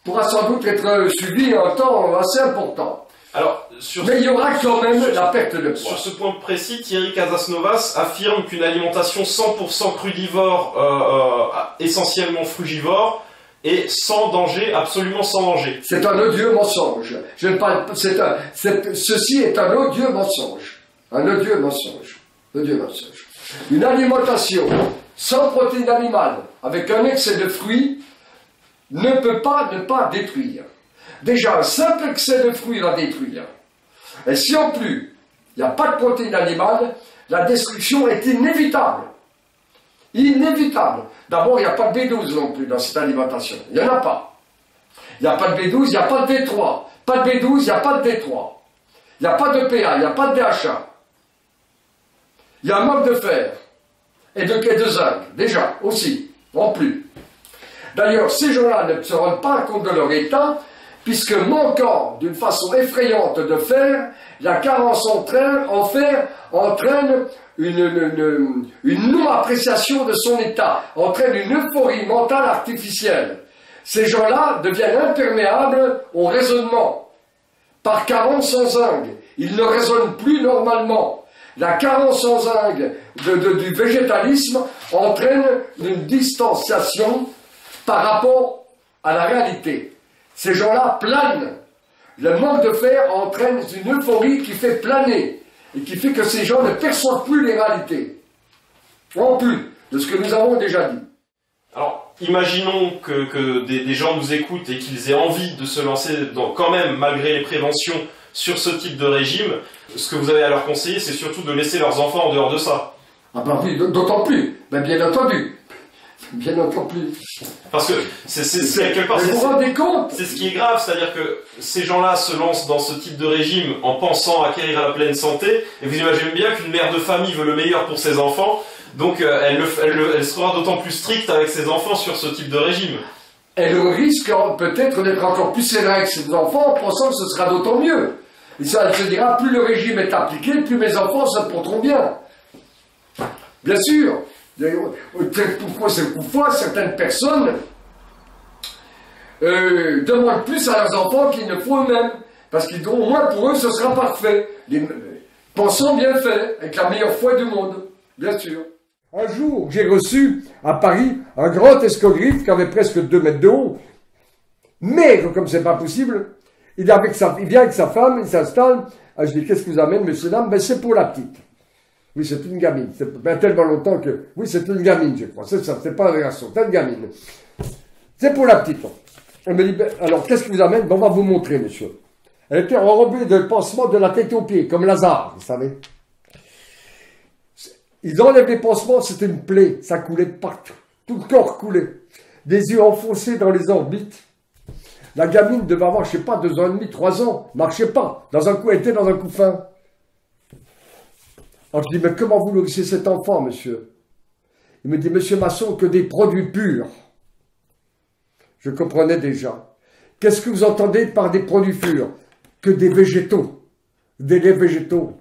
pourra sans doute être suivi en un temps assez important. Alors, mais il y aura quand même la perte de poids. Sur ce point précis, Thierry Casasnovas affirme qu'une alimentation 100% crudivore, essentiellement frugivore, est sans danger, absolument sans danger. C'est un odieux mensonge. Je ne parle pas. Ceci est un odieux mensonge. Un odieux mensonge. Odieux mensonge. Une alimentation sans protéines animales, avec un excès de fruits, ne peut pas ne pas détruire. Déjà, un simple excès de fruits va détruire. Et si en plus, il n'y a pas de protéines animales, la destruction est inévitable. Inévitable. D'abord, il n'y a pas de B12 non plus dans cette alimentation. Il n'y en a pas. Il n'y a pas de B12, il n'y a pas de D3. Pas de B12, il n'y a pas de D3. Il n'y a pas de PA, il n'y a pas de DHA. Il y a un manque de fer et de zinc, déjà, aussi, en plus. D'ailleurs, ces gens-là ne se rendent pas compte de leur état, puisque manquant d'une façon effrayante de fer, la carence en fer entraîne une non-appréciation de son état, entraîne une euphorie mentale artificielle. Ces gens-là deviennent imperméables au raisonnement. Par carence en zinc, ils ne raisonnent plus normalement. La carence en zinc du végétalisme entraîne une distanciation par rapport à la réalité. Ces gens-là planent. Le manque de fer entraîne une euphorie qui fait planer et qui fait que ces gens ne perçoivent plus les réalités. En plus de ce que nous avons déjà dit. Alors, imaginons que des gens nous écoutent et qu'ils aient envie de se lancer quand même, malgré les préventions, sur ce type de régime. Ce que vous avez à leur conseiller, c'est surtout de laisser leurs enfants en dehors de ça. Ah ben oui, d'autant plus. Ben bien entendu. Bien entendu. Parce que quelque part, vous vous rendez compte? C'est ce qui est grave, c'est-à-dire que ces gens-là se lancent dans ce type de régime en pensant acquérir la pleine santé, et vous imaginez bien qu'une mère de famille veut le meilleur pour ses enfants, donc elle sera d'autant plus stricte avec ses enfants sur ce type de régime. Elle risque peut-être d'être encore plus sévère avec ses enfants en pensant que ce sera d'autant mieux. Et ça, elle se dira, plus le régime est appliqué, plus mes enfants se porteront bien. Bien sûr. Pourquoi certaines personnes demandent plus à leurs enfants qu'ils ne font eux-mêmes. Parce qu'au moins pour eux, ce sera parfait. Pensons bien fait, avec la meilleure foi du monde. Bien sûr. Un jour, j'ai reçu à Paris un grand escogriffe qui avait presque 2 mètres de haut. Maigre comme c'est pas possible. Il vient avec sa femme, il s'installe. Ah, je dis, qu'est-ce que vous amène, monsieur, dame? Ben, c'est pour la petite. Oui, c'est une gamine. C'est tellement longtemps que... Oui, c'est une gamine, je crois. C'est ça, c'est pas un garçon, c'est une gamine. C'est pour la petite. Elle me dit, ben, alors, qu'est-ce que vous amène? Ben, on va vous montrer, monsieur. Elle était enrobée de pansements de la tête aux pieds, comme Lazare, vous savez. Ils enlèvent les pansements, c'était une plaie. Ça coulait de partout. Tout le corps coulait. Des yeux enfoncés dans les orbites. La gamine devait avoir, je sais pas, 2 ans et demi, 3 ans. Marchait pas. Elle était dans un couffin. Alors je dis, mais comment vous nourrissez cet enfant, monsieur? Il me dit, monsieur Masson, que des produits purs. Je comprenais déjà. Qu'est-ce que vous entendez par des produits purs? Que des végétaux. Des laits végétaux.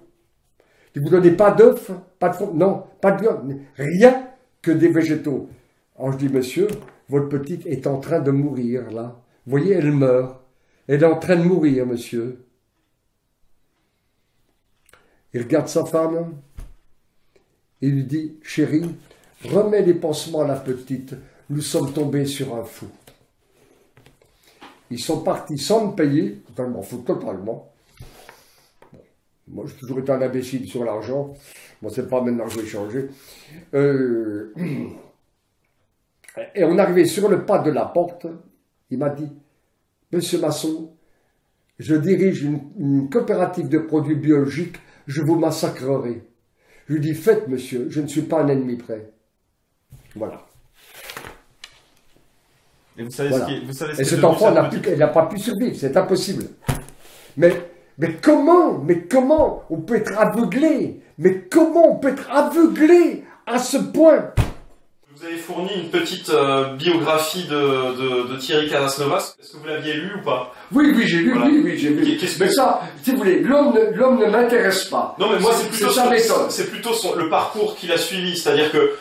Vous ne donnez pas d'œufs, pas de fond, non, pas de viande, rien que des végétaux. Alors je dis, monsieur, votre petite est en train de mourir, là. Vous voyez, elle meurt. Elle est en train de mourir, monsieur. Il regarde sa femme et lui dit, chérie, remets les pansements à la petite. Nous sommes tombés sur un fou. Ils sont partis sans me payer, enfin, je m'en fous totalement. Bon, moi, j'ai toujours été un imbécile sur l'argent. Moi, c'est pas maintenant que je vais changer. Et on est arrivé sur le pas de la porte. Il m'a dit, Monsieur Masson, je dirige une coopérative de produits biologiques, je vous massacrerai. Je lui dis, faites, monsieur, je ne suis pas un ennemi prêt. Voilà. Et vous savez Voilà. ce qui est Et cet enfant n'a pas pu survivre, c'est impossible. Mais comment on peut être aveuglé? Mais comment on peut être aveuglé à ce point? Vous avez fourni une petite biographie de Thierry Casasnovas. Est-ce que vous l'aviez lu ou pas? Oui, j'ai lu, voilà. Oui, j'ai lu. Mais ça, si vous voulez, l'homme ne m'intéresse pas. Non, mais moi, c'est plutôt le parcours qu'il a suivi. C'est-à-dire que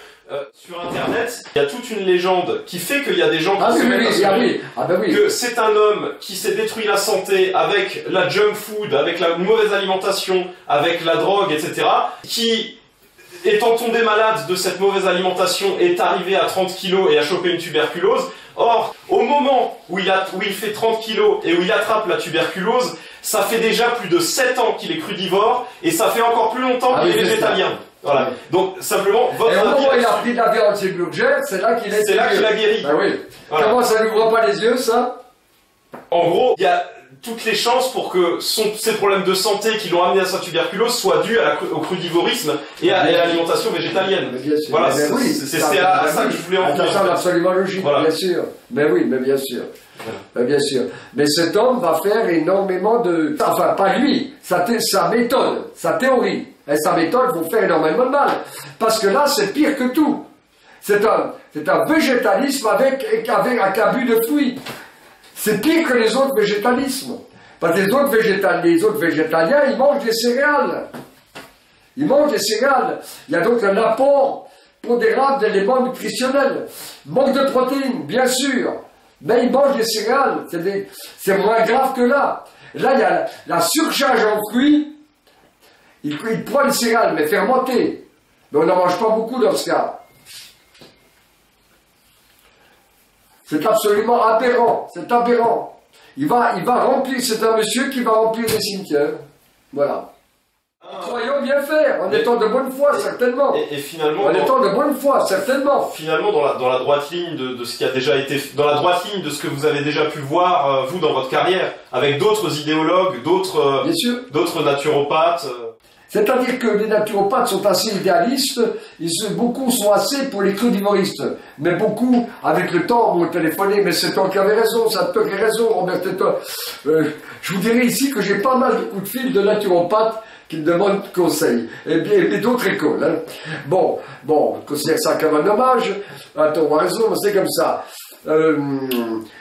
sur Internet, il y a toute une légende qui fait qu'il y a des gens qui se mettent que c'est un homme qui s'est détruit la santé avec la junk food, avec la mauvaise alimentation, avec la drogue, etc. Qui, étant tombé malade de cette mauvaise alimentation, est arrivé à 30 kilos et a chopé une tuberculose. Or, au moment où il fait 30 kilos et où il attrape la tuberculose, ça fait déjà plus de 7 ans qu'il est crudivore et ça fait encore plus longtemps qu'il est végétalien. Voilà. Donc, simplement, votre avis... Et au moment où il a pris de la viande chez Burgers, c'est là qu'il a guéri. Ah oui. Voilà. Comment ça ne l'ouvre pas les yeux, ça? En gros, il y a toutes les chances pour que ces problèmes de santé qui l'ont amené à sa tuberculose soient dus au crudivorisme et à l'alimentation végétalienne. Voilà, c'est à ça que je voulais en venir. Ça semble absolument logique, voilà. Bien sûr. Mais oui, mais bien sûr. Voilà. Bien sûr. Mais cet homme va faire énormément de... Enfin, pas lui, sa méthode, sa théorie et sa méthode vont faire énormément de mal. Parce que là, c'est pire que tout. C'est un végétalisme avec un abus de fruits. C'est pire que les autres végétalismes. Parce que les autres végétaliens, ils mangent des céréales. Ils mangent des céréales. Il y a donc un apport pondérable d'éléments nutritionnels. Manque de protéines, bien sûr. Mais ils mangent des céréales. C'est moins grave que là. Là, il y a la surcharge en fruits. Ils prennent les céréales, mais fermentées. Mais on n'en mange pas beaucoup dans ce cas. C'est absolument aberrant, c'est aberrant. Il va remplir, c'est un monsieur qui va remplir les cimetières. Voilà. Croyons bien faire, en étant de bonne foi, certainement. Et finalement... En étant de bonne foi, certainement. Finalement, dans la droite ligne de ce qui a déjà été... Dans la droite ligne de ce que vous avez déjà pu voir, vous, dans votre carrière, avec d'autres idéologues, d'autres naturopathes... C'est-à-dire que les naturopathes sont assez idéalistes, beaucoup sont assez pour les crudivoristes. Mais beaucoup, avec le temps, m'ont téléphoné, mais c'est toi qui avais raison, c'est toi qui as raison, Robert, c'est toi. Je vous dirais ici que j'ai pas mal de coups de fil de naturopathes qui me demandent conseil. Et d'autres écoles. Hein. Bon, on considère ça comme un hommage. Attends, on a raison, c'est comme ça.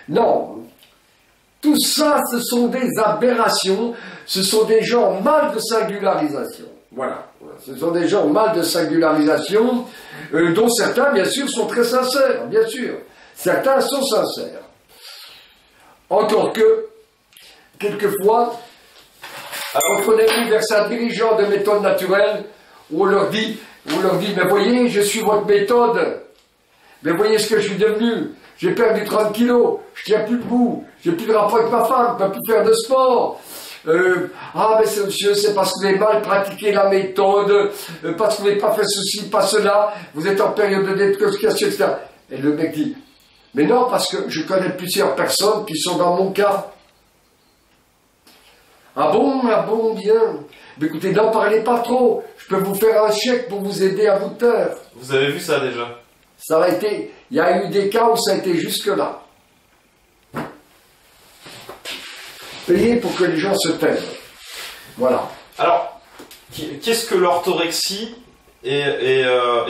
Non. Tout ça, ce sont des aberrations, ce sont des gens mal de singularisation. Voilà. Ce sont des gens mal de singularisation, dont certains, bien sûr, sont très sincères, bien sûr. Certains sont sincères. Encore que, quelquefois, on prenait vers un dirigeant de méthode naturelle, où on leur dit, mais voyez, je suis votre méthode, mais voyez ce que je suis devenu. J'ai perdu 30 kilos, je tiens plus debout, j'ai plus de rapport avec ma femme, je ne peux plus faire de sport. Ah, mais monsieur, c'est parce que vous avez mal pratiqué la méthode, parce que vous n'avez pas fait ceci, pas cela, vous êtes en période de détoxification, etc. Et le mec dit, mais non, parce que je connais plusieurs personnes qui sont dans mon cas. Ah bon, bien. Mais écoutez, n'en parlez pas trop, je peux vous faire un chèque pour vous aider à vous taire. Vous avez vu ça déjà? Ça a été, il y a eu des cas où ça a été jusque-là. Payer pour que les gens se taisent. Voilà. Alors, qu'est-ce que l'orthorexie et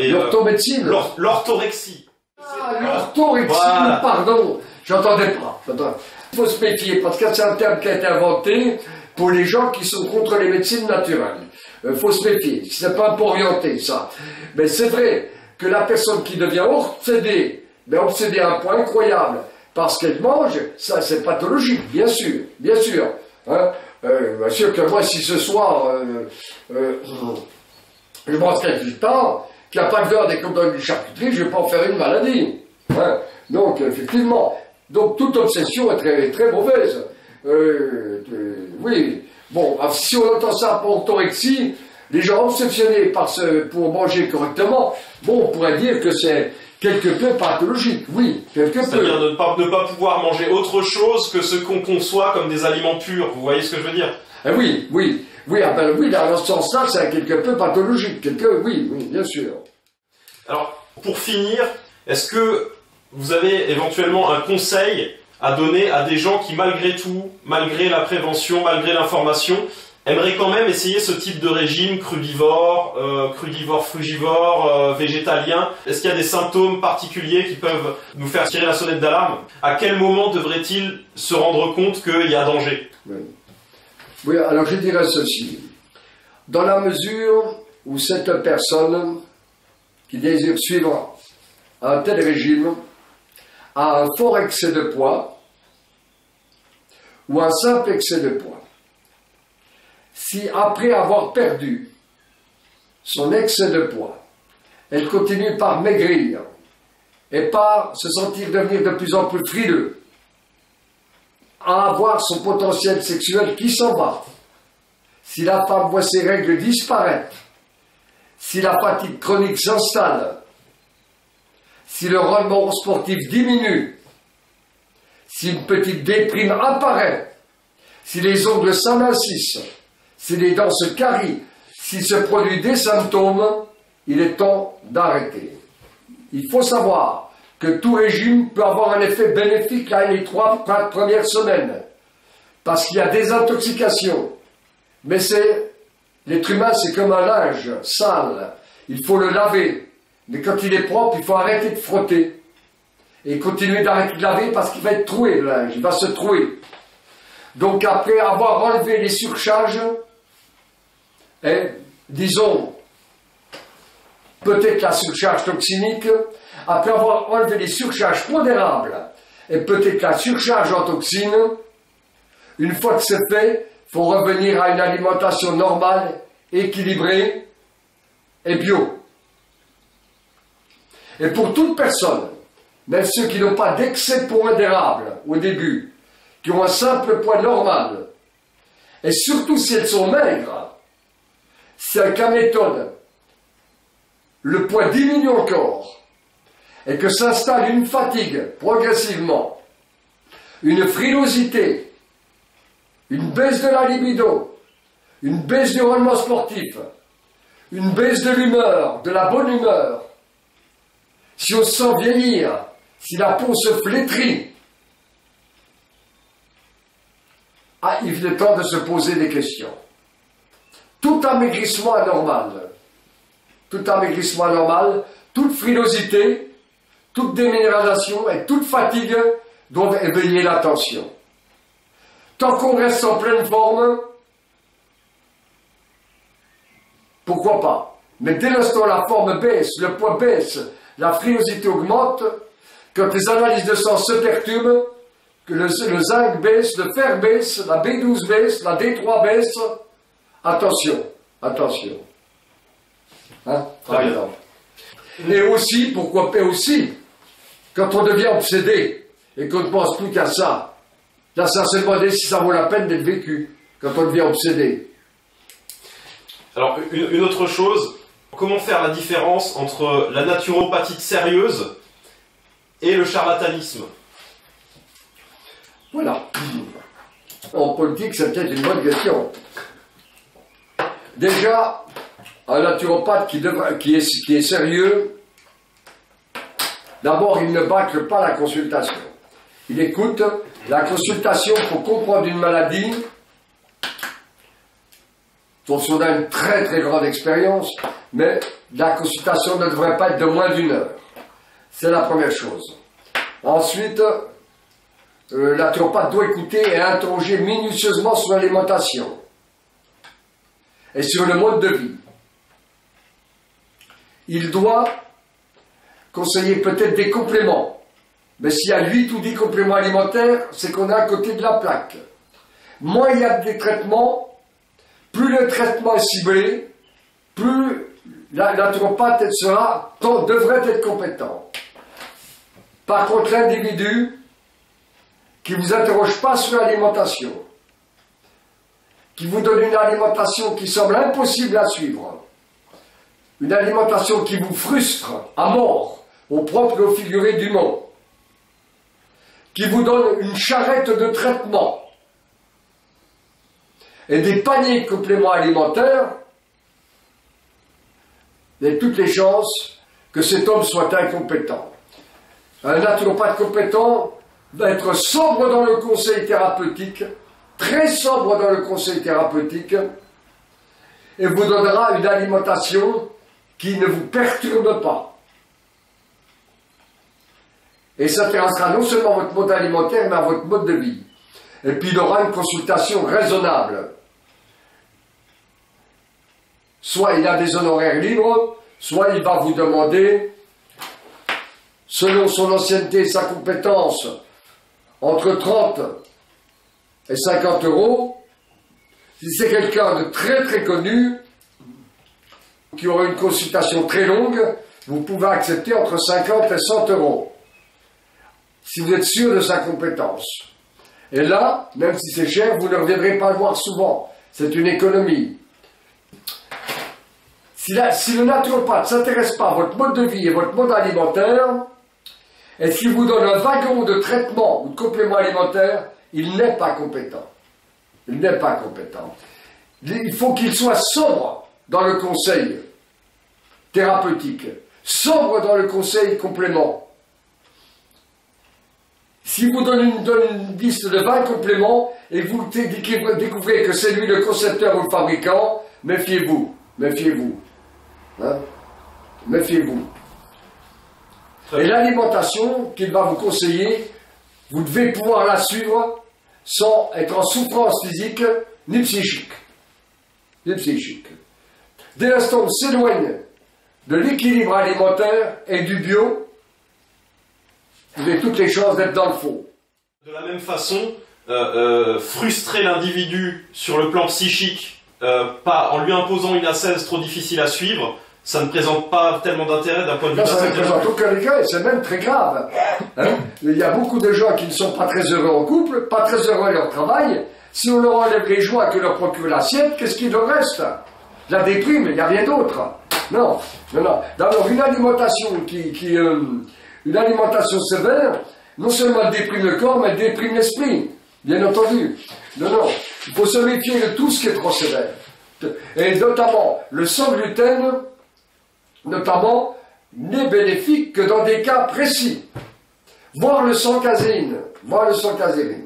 l'orthomédecine? L'orthorexie. Ah, l'orthorexie, voilà. Pardon, j'entendais pas. Il faut se méfier, parce que c'est un terme qui a été inventé pour les gens qui sont contre les médecines naturelles. Il faut se méfier, c'est pas pour orienter ça. Mais c'est vrai que la personne qui devient obsédée, mais obsédée à un point incroyable, parce qu'elle mange, ça c'est pathologique, bien sûr, bien sûr. Hein, bien sûr que moi, si ce soir, je mange quelque temps, qu'il n'y a pas de viande et comme dans une charcuterie, je ne vais pas en faire une maladie. Hein. Donc, effectivement, donc toute obsession est très, très mauvaise. Oui, bon, si on entend ça pour orthorexie, les gens obsessionnés pour manger correctement, bon, on pourrait dire que c'est quelque peu pathologique, oui, quelque peu. C'est-à-dire ne pas pouvoir manger autre chose que ce qu'on conçoit comme des aliments purs, vous voyez ce que je veux dire? Oui, oui, oui, ah ben, oui, dans ce sens-là, c'est quelque peu pathologique, oui, oui, bien sûr. Alors, pour finir, est-ce que vous avez éventuellement un conseil à donner à des gens qui, malgré tout, malgré la prévention, malgré l'information, aimeraient quand même essayer ce type de régime crudivore, frugivore, végétalien? Est-ce qu'il y a des symptômes particuliers qui peuvent nous faire tirer la sonnette d'alarme? À quel moment devrait-il se rendre compte qu'il y a danger? Oui, alors je dirais ceci. Dans la mesure où cette personne qui désire suivre un tel régime a un fort excès de poids ou un simple excès de poids, si après avoir perdu son excès de poids, elle continue par maigrir et par se sentir devenir de plus en plus frileux, à avoir son potentiel sexuel qui s'en va, si la femme voit ses règles disparaître, si la fatigue chronique s'installe, si le rendement sportif diminue, si une petite déprime apparaît, si les ongles s'amincissent, si les dents se carient, s'il se produit des symptômes, il est temps d'arrêter. Il faut savoir que tout régime peut avoir un effet bénéfique à les 3 premières semaines, parce qu'il y a des intoxications. Mais l'être humain, c'est comme un linge sale, il faut le laver. Mais quand il est propre, il faut arrêter de frotter. Et continuer d'arrêter de laver parce qu'il va être troué, le linge, il va se trouer. Donc après avoir enlevé les surcharges, disons, peut-être la surcharge toxinique, après avoir enlevé les surcharges pondérables, et peut-être la surcharge en toxines, une fois que c'est fait, il faut revenir à une alimentation normale, équilibrée et bio. Et pour toute personne, même ceux qui n'ont pas d'excès pondérable au début, qui ont un simple poids normal, et surtout si elles sont maigres, c'est avec la méthode, le poids diminue encore, et que s'installe une fatigue progressivement, une frilosité, une baisse de la libido, une baisse du rendement sportif, une baisse de l'humeur, de la bonne humeur, si on se sent vieillir, si la peau se flétrit, il est temps de se poser des questions. Tout amaigrissement anormal, toute frilosité, toute déminéralisation et toute fatigue doivent éveiller l'attention. Tant qu'on reste en pleine forme, pourquoi pas? Mais dès l'instant où la forme baisse, le poids baisse, la frilosité augmente, quand les analyses de sang se perturbent, que le zinc baisse, le fer baisse, la B12 baisse, la D3 baisse, attention, attention. Hein, par exemple. Et aussi, pourquoi pas aussi, quand on devient obsédé et qu'on ne pense plus qu'à ça, là, ça se demander si ça vaut la peine d'être vécu, quand on devient obsédé. Alors, une autre chose, comment faire la différence entre la naturopathie sérieuse et le charlatanisme? Voilà. En politique, c'est peut-être une bonne question. Déjà, un naturopathe qui est sérieux, d'abord, il ne bâcle pas la consultation. Il écoute la consultation pour comprendre une maladie dont on a une très très grande expérience, mais la consultation ne devrait pas être de moins d'1 heure. C'est la première chose. Ensuite, le naturopathe doit écouter et interroger minutieusement sur l'alimentation et sur le mode de vie. Il doit conseiller peut-être des compléments, mais s'il y a 8 ou 10 compléments alimentaires, c'est qu'on est à côté de la plaque. Moins il y a des traitements, plus le traitement est ciblé, plus la naturopathe devrait être compétent. Par contre, l'individu qui ne vous interroge pas sur l'alimentation, qui vous donne une alimentation qui semble impossible à suivre, une alimentation qui vous frustre à mort, au propre et au figuré du mot, qui vous donne une charrette de traitement et des paniers de compléments alimentaires, il y a toutes les chances que cet homme soit incompétent. Un naturopathe compétent va être sobre dans le conseil thérapeutique, très sobre dans le conseil thérapeutique, et vous donnera une alimentation qui ne vous perturbe pas. Et s'intéressera non seulement à votre mode alimentaire, mais à votre mode de vie. Et puis il aura une consultation raisonnable. Soit il a des honoraires libres, soit il va vous demander, selon son ancienneté et sa compétence, entre 30 et 50 €. Si c'est quelqu'un de très très connu, qui aura une consultation très longue, vous pouvez accepter entre 50 et 100 €. Si vous êtes sûr de sa compétence. Et là, même si c'est cher, vous ne reviendrez pas le voir souvent. C'est une économie. Si le naturopathe ne s'intéresse pas à votre mode de vie et votre mode alimentaire, et qu'il vous donne un wagon de traitement ou de complément alimentaire, il n'est pas compétent. Il n'est pas compétent. Il faut qu'il soit sobre dans le conseil thérapeutique, sobre dans le conseil complément. Si vous donne une liste de 20 compléments et que vous découvrez que c'est lui le concepteur ou le fabricant, méfiez-vous, méfiez-vous. Hein? Méfiez-vous. Et l'alimentation qu'il va vous conseiller, vous devez pouvoir la suivre sans être en souffrance physique ni psychique. Ni psychique. Dès l'instant où on s'éloigne de l'équilibre alimentaire et du bio, vous avez toutes les chances d'être dans le faux. De la même façon, frustrer l'individu sur le plan psychique, pas en lui imposant une ascèse trop difficile à suivre, ça ne présente pas tellement d'intérêt d'un point de vue... Ça ne présente aucun intérêt, c'est même très grave. Hein? Il y a beaucoup de gens qui ne sont pas très heureux en couple, pas très heureux à leur travail. Si on leur enlève les joies que leur procure l'assiette, qu'est-ce qu'il leur reste? La déprime, il n'y a rien d'autre. Non, non, non. D'abord, une alimentation une alimentation sévère, non seulement elle déprime le corps, mais elle déprime l'esprit. Bien entendu. Non, non. Il faut se méfier de tout ce qui est trop sévère. Et notamment, le sans gluten, notamment, n'est bénéfique que dans des cas précis. Voir le sans caséine. Voir le sans caséine.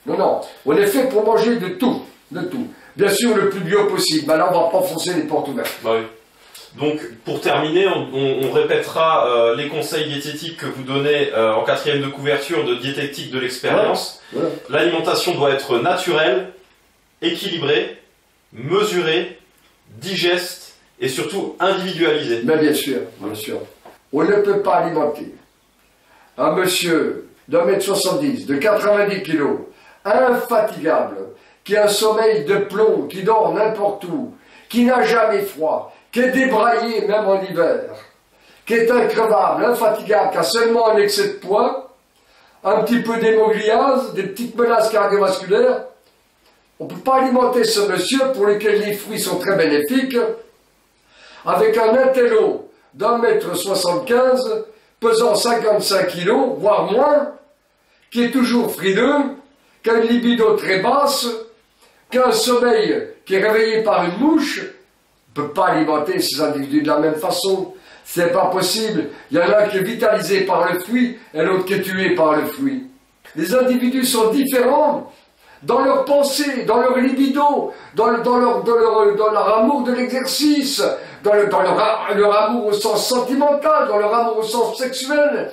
Non, non. On est fait pour manger de tout. De tout. Bien sûr, le plus bio possible. Mais là, on ne va pas foncer les portes ouvertes. Bah oui. Donc, pour terminer, on répétera les conseils diététiques que vous donnez en 4e de couverture de diététique de l'expérience. Ouais. Ouais. L'alimentation doit être naturelle, équilibrée, mesurée, digeste et surtout individualisée. Mais bien sûr, bien sûr. On ne peut pas alimenter un monsieur d'1,70 m, de 90 kg, infatigable, qui a un sommeil de plomb, qui dort n'importe où, qui n'a jamais froid, qui est débraillé même en hiver, qui est increvable, infatigable, qui a seulement un excès de poids, un petit peu d'hémogliase, des petites menaces cardiovasculaires. On ne peut pas alimenter ce monsieur, pour lequel les fruits sont très bénéfiques, avec un intello d'1,75 m, pesant 55 kg, voire moins, qui est toujours frileux, qui a une libido très basse, qui a un sommeil qui est réveillé par une mouche. On ne peut pas alimenter ces individus de la même façon. C'est pas possible. Il y en a un qui est vitalisé par le fruit et l'autre qui est tué par le fruit. Les individus sont différents dans leur pensée, dans leur libido, dans leur amour de l'exercice, dans leur amour au sens sentimental, dans leur amour au sens sexuel.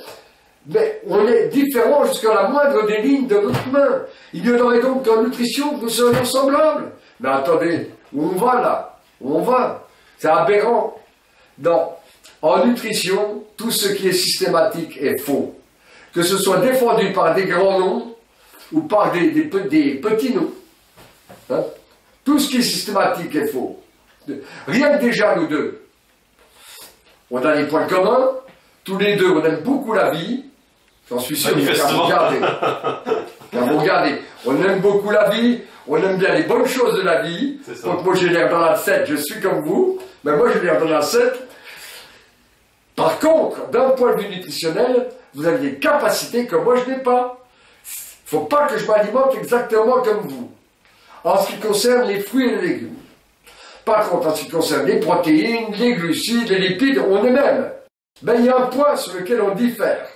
Mais on est différents jusqu'à la moindre des lignes de notre main. Il y en aurait donc qu'en nutrition que nous serions semblables. Mais attendez, où on va là? Où on va? C'est aberrant. Non. En nutrition, tout ce qui est systématique est faux. Que ce soit défendu par des grands noms ou par des petits noms. Hein? Tout ce qui est systématique est faux. Rien que déjà nous deux. on a des points communs, tous les deux on aime beaucoup la vie, j'en suis sûr, car vous regardez. Car vous regardez, on aime beaucoup la vie, on aime bien les bonnes choses de la vie. Donc moi j'ai l'air dans la 7, je suis comme vous, mais moi j'ai l'air dans la 7. Par contre, d'un point de vue nutritionnel, vous avez des capacités que moi je n'ai pas. Il ne faut pas que je m'alimente exactement comme vous. En ce qui concerne les fruits et les légumes. Par contre, en ce qui concerne les protéines, les glucides, les lipides, on est même. Mais il y a un point sur lequel on diffère.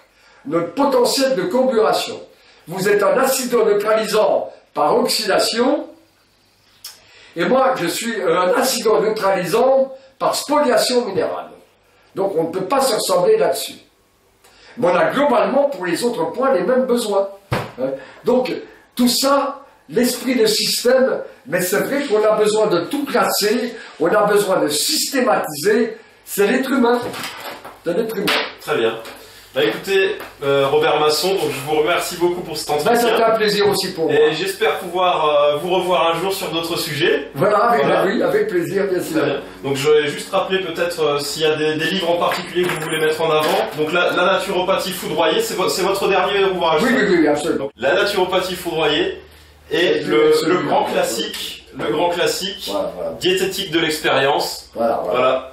Notre potentiel de comburation. Vous êtes un acido-neutralisant par oxydation, et moi je suis un acido-neutralisant par spoliation minérale. Donc on ne peut pas se ressembler là-dessus. Mais on a globalement pour les autres points les mêmes besoins. Donc tout ça, l'esprit de système, mais c'est vrai qu'on a besoin de tout classer, on a besoin de systématiser, c'est l'être humain. C'est l'être humain. Très bien. Bah écoutez, Robert Masson, donc je vous remercie beaucoup pour cet entretien. C'était un plaisir aussi pour moi. Et j'espère pouvoir vous revoir un jour sur d'autres sujets. Voilà, oui, avec plaisir, bien sûr. Donc je vais juste rappeler peut-être s'il y a des livres en particulier que vous voulez mettre en avant. Donc la naturopathie foudroyée, c'est votre dernier ouvrage. Oui, absolument. Donc, la naturopathie foudroyée et le grand classique, voilà. Diététique de l'expérience. Voilà.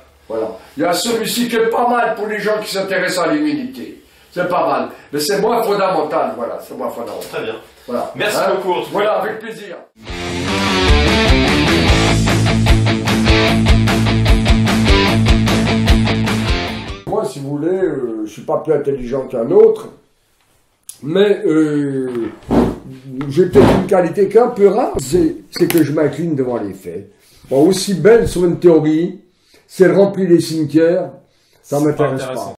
Il y a celui-ci qui est pas mal pour les gens qui s'intéressent à l'immunité. C'est pas mal. Mais c'est moins fondamental, voilà. C'est moins fondamental. Très bien. Voilà. Merci beaucoup. En tout cas. Voilà, avec plaisir. Moi, si vous voulez, je suis pas plus intelligent qu'un autre, mais j'ai peut-être une qualité qu'un peu rare, c'est que je m'incline devant les faits. Bon, aussi belle sur une théorie, si elle remplit les cimetières, ça m'intéresse pas.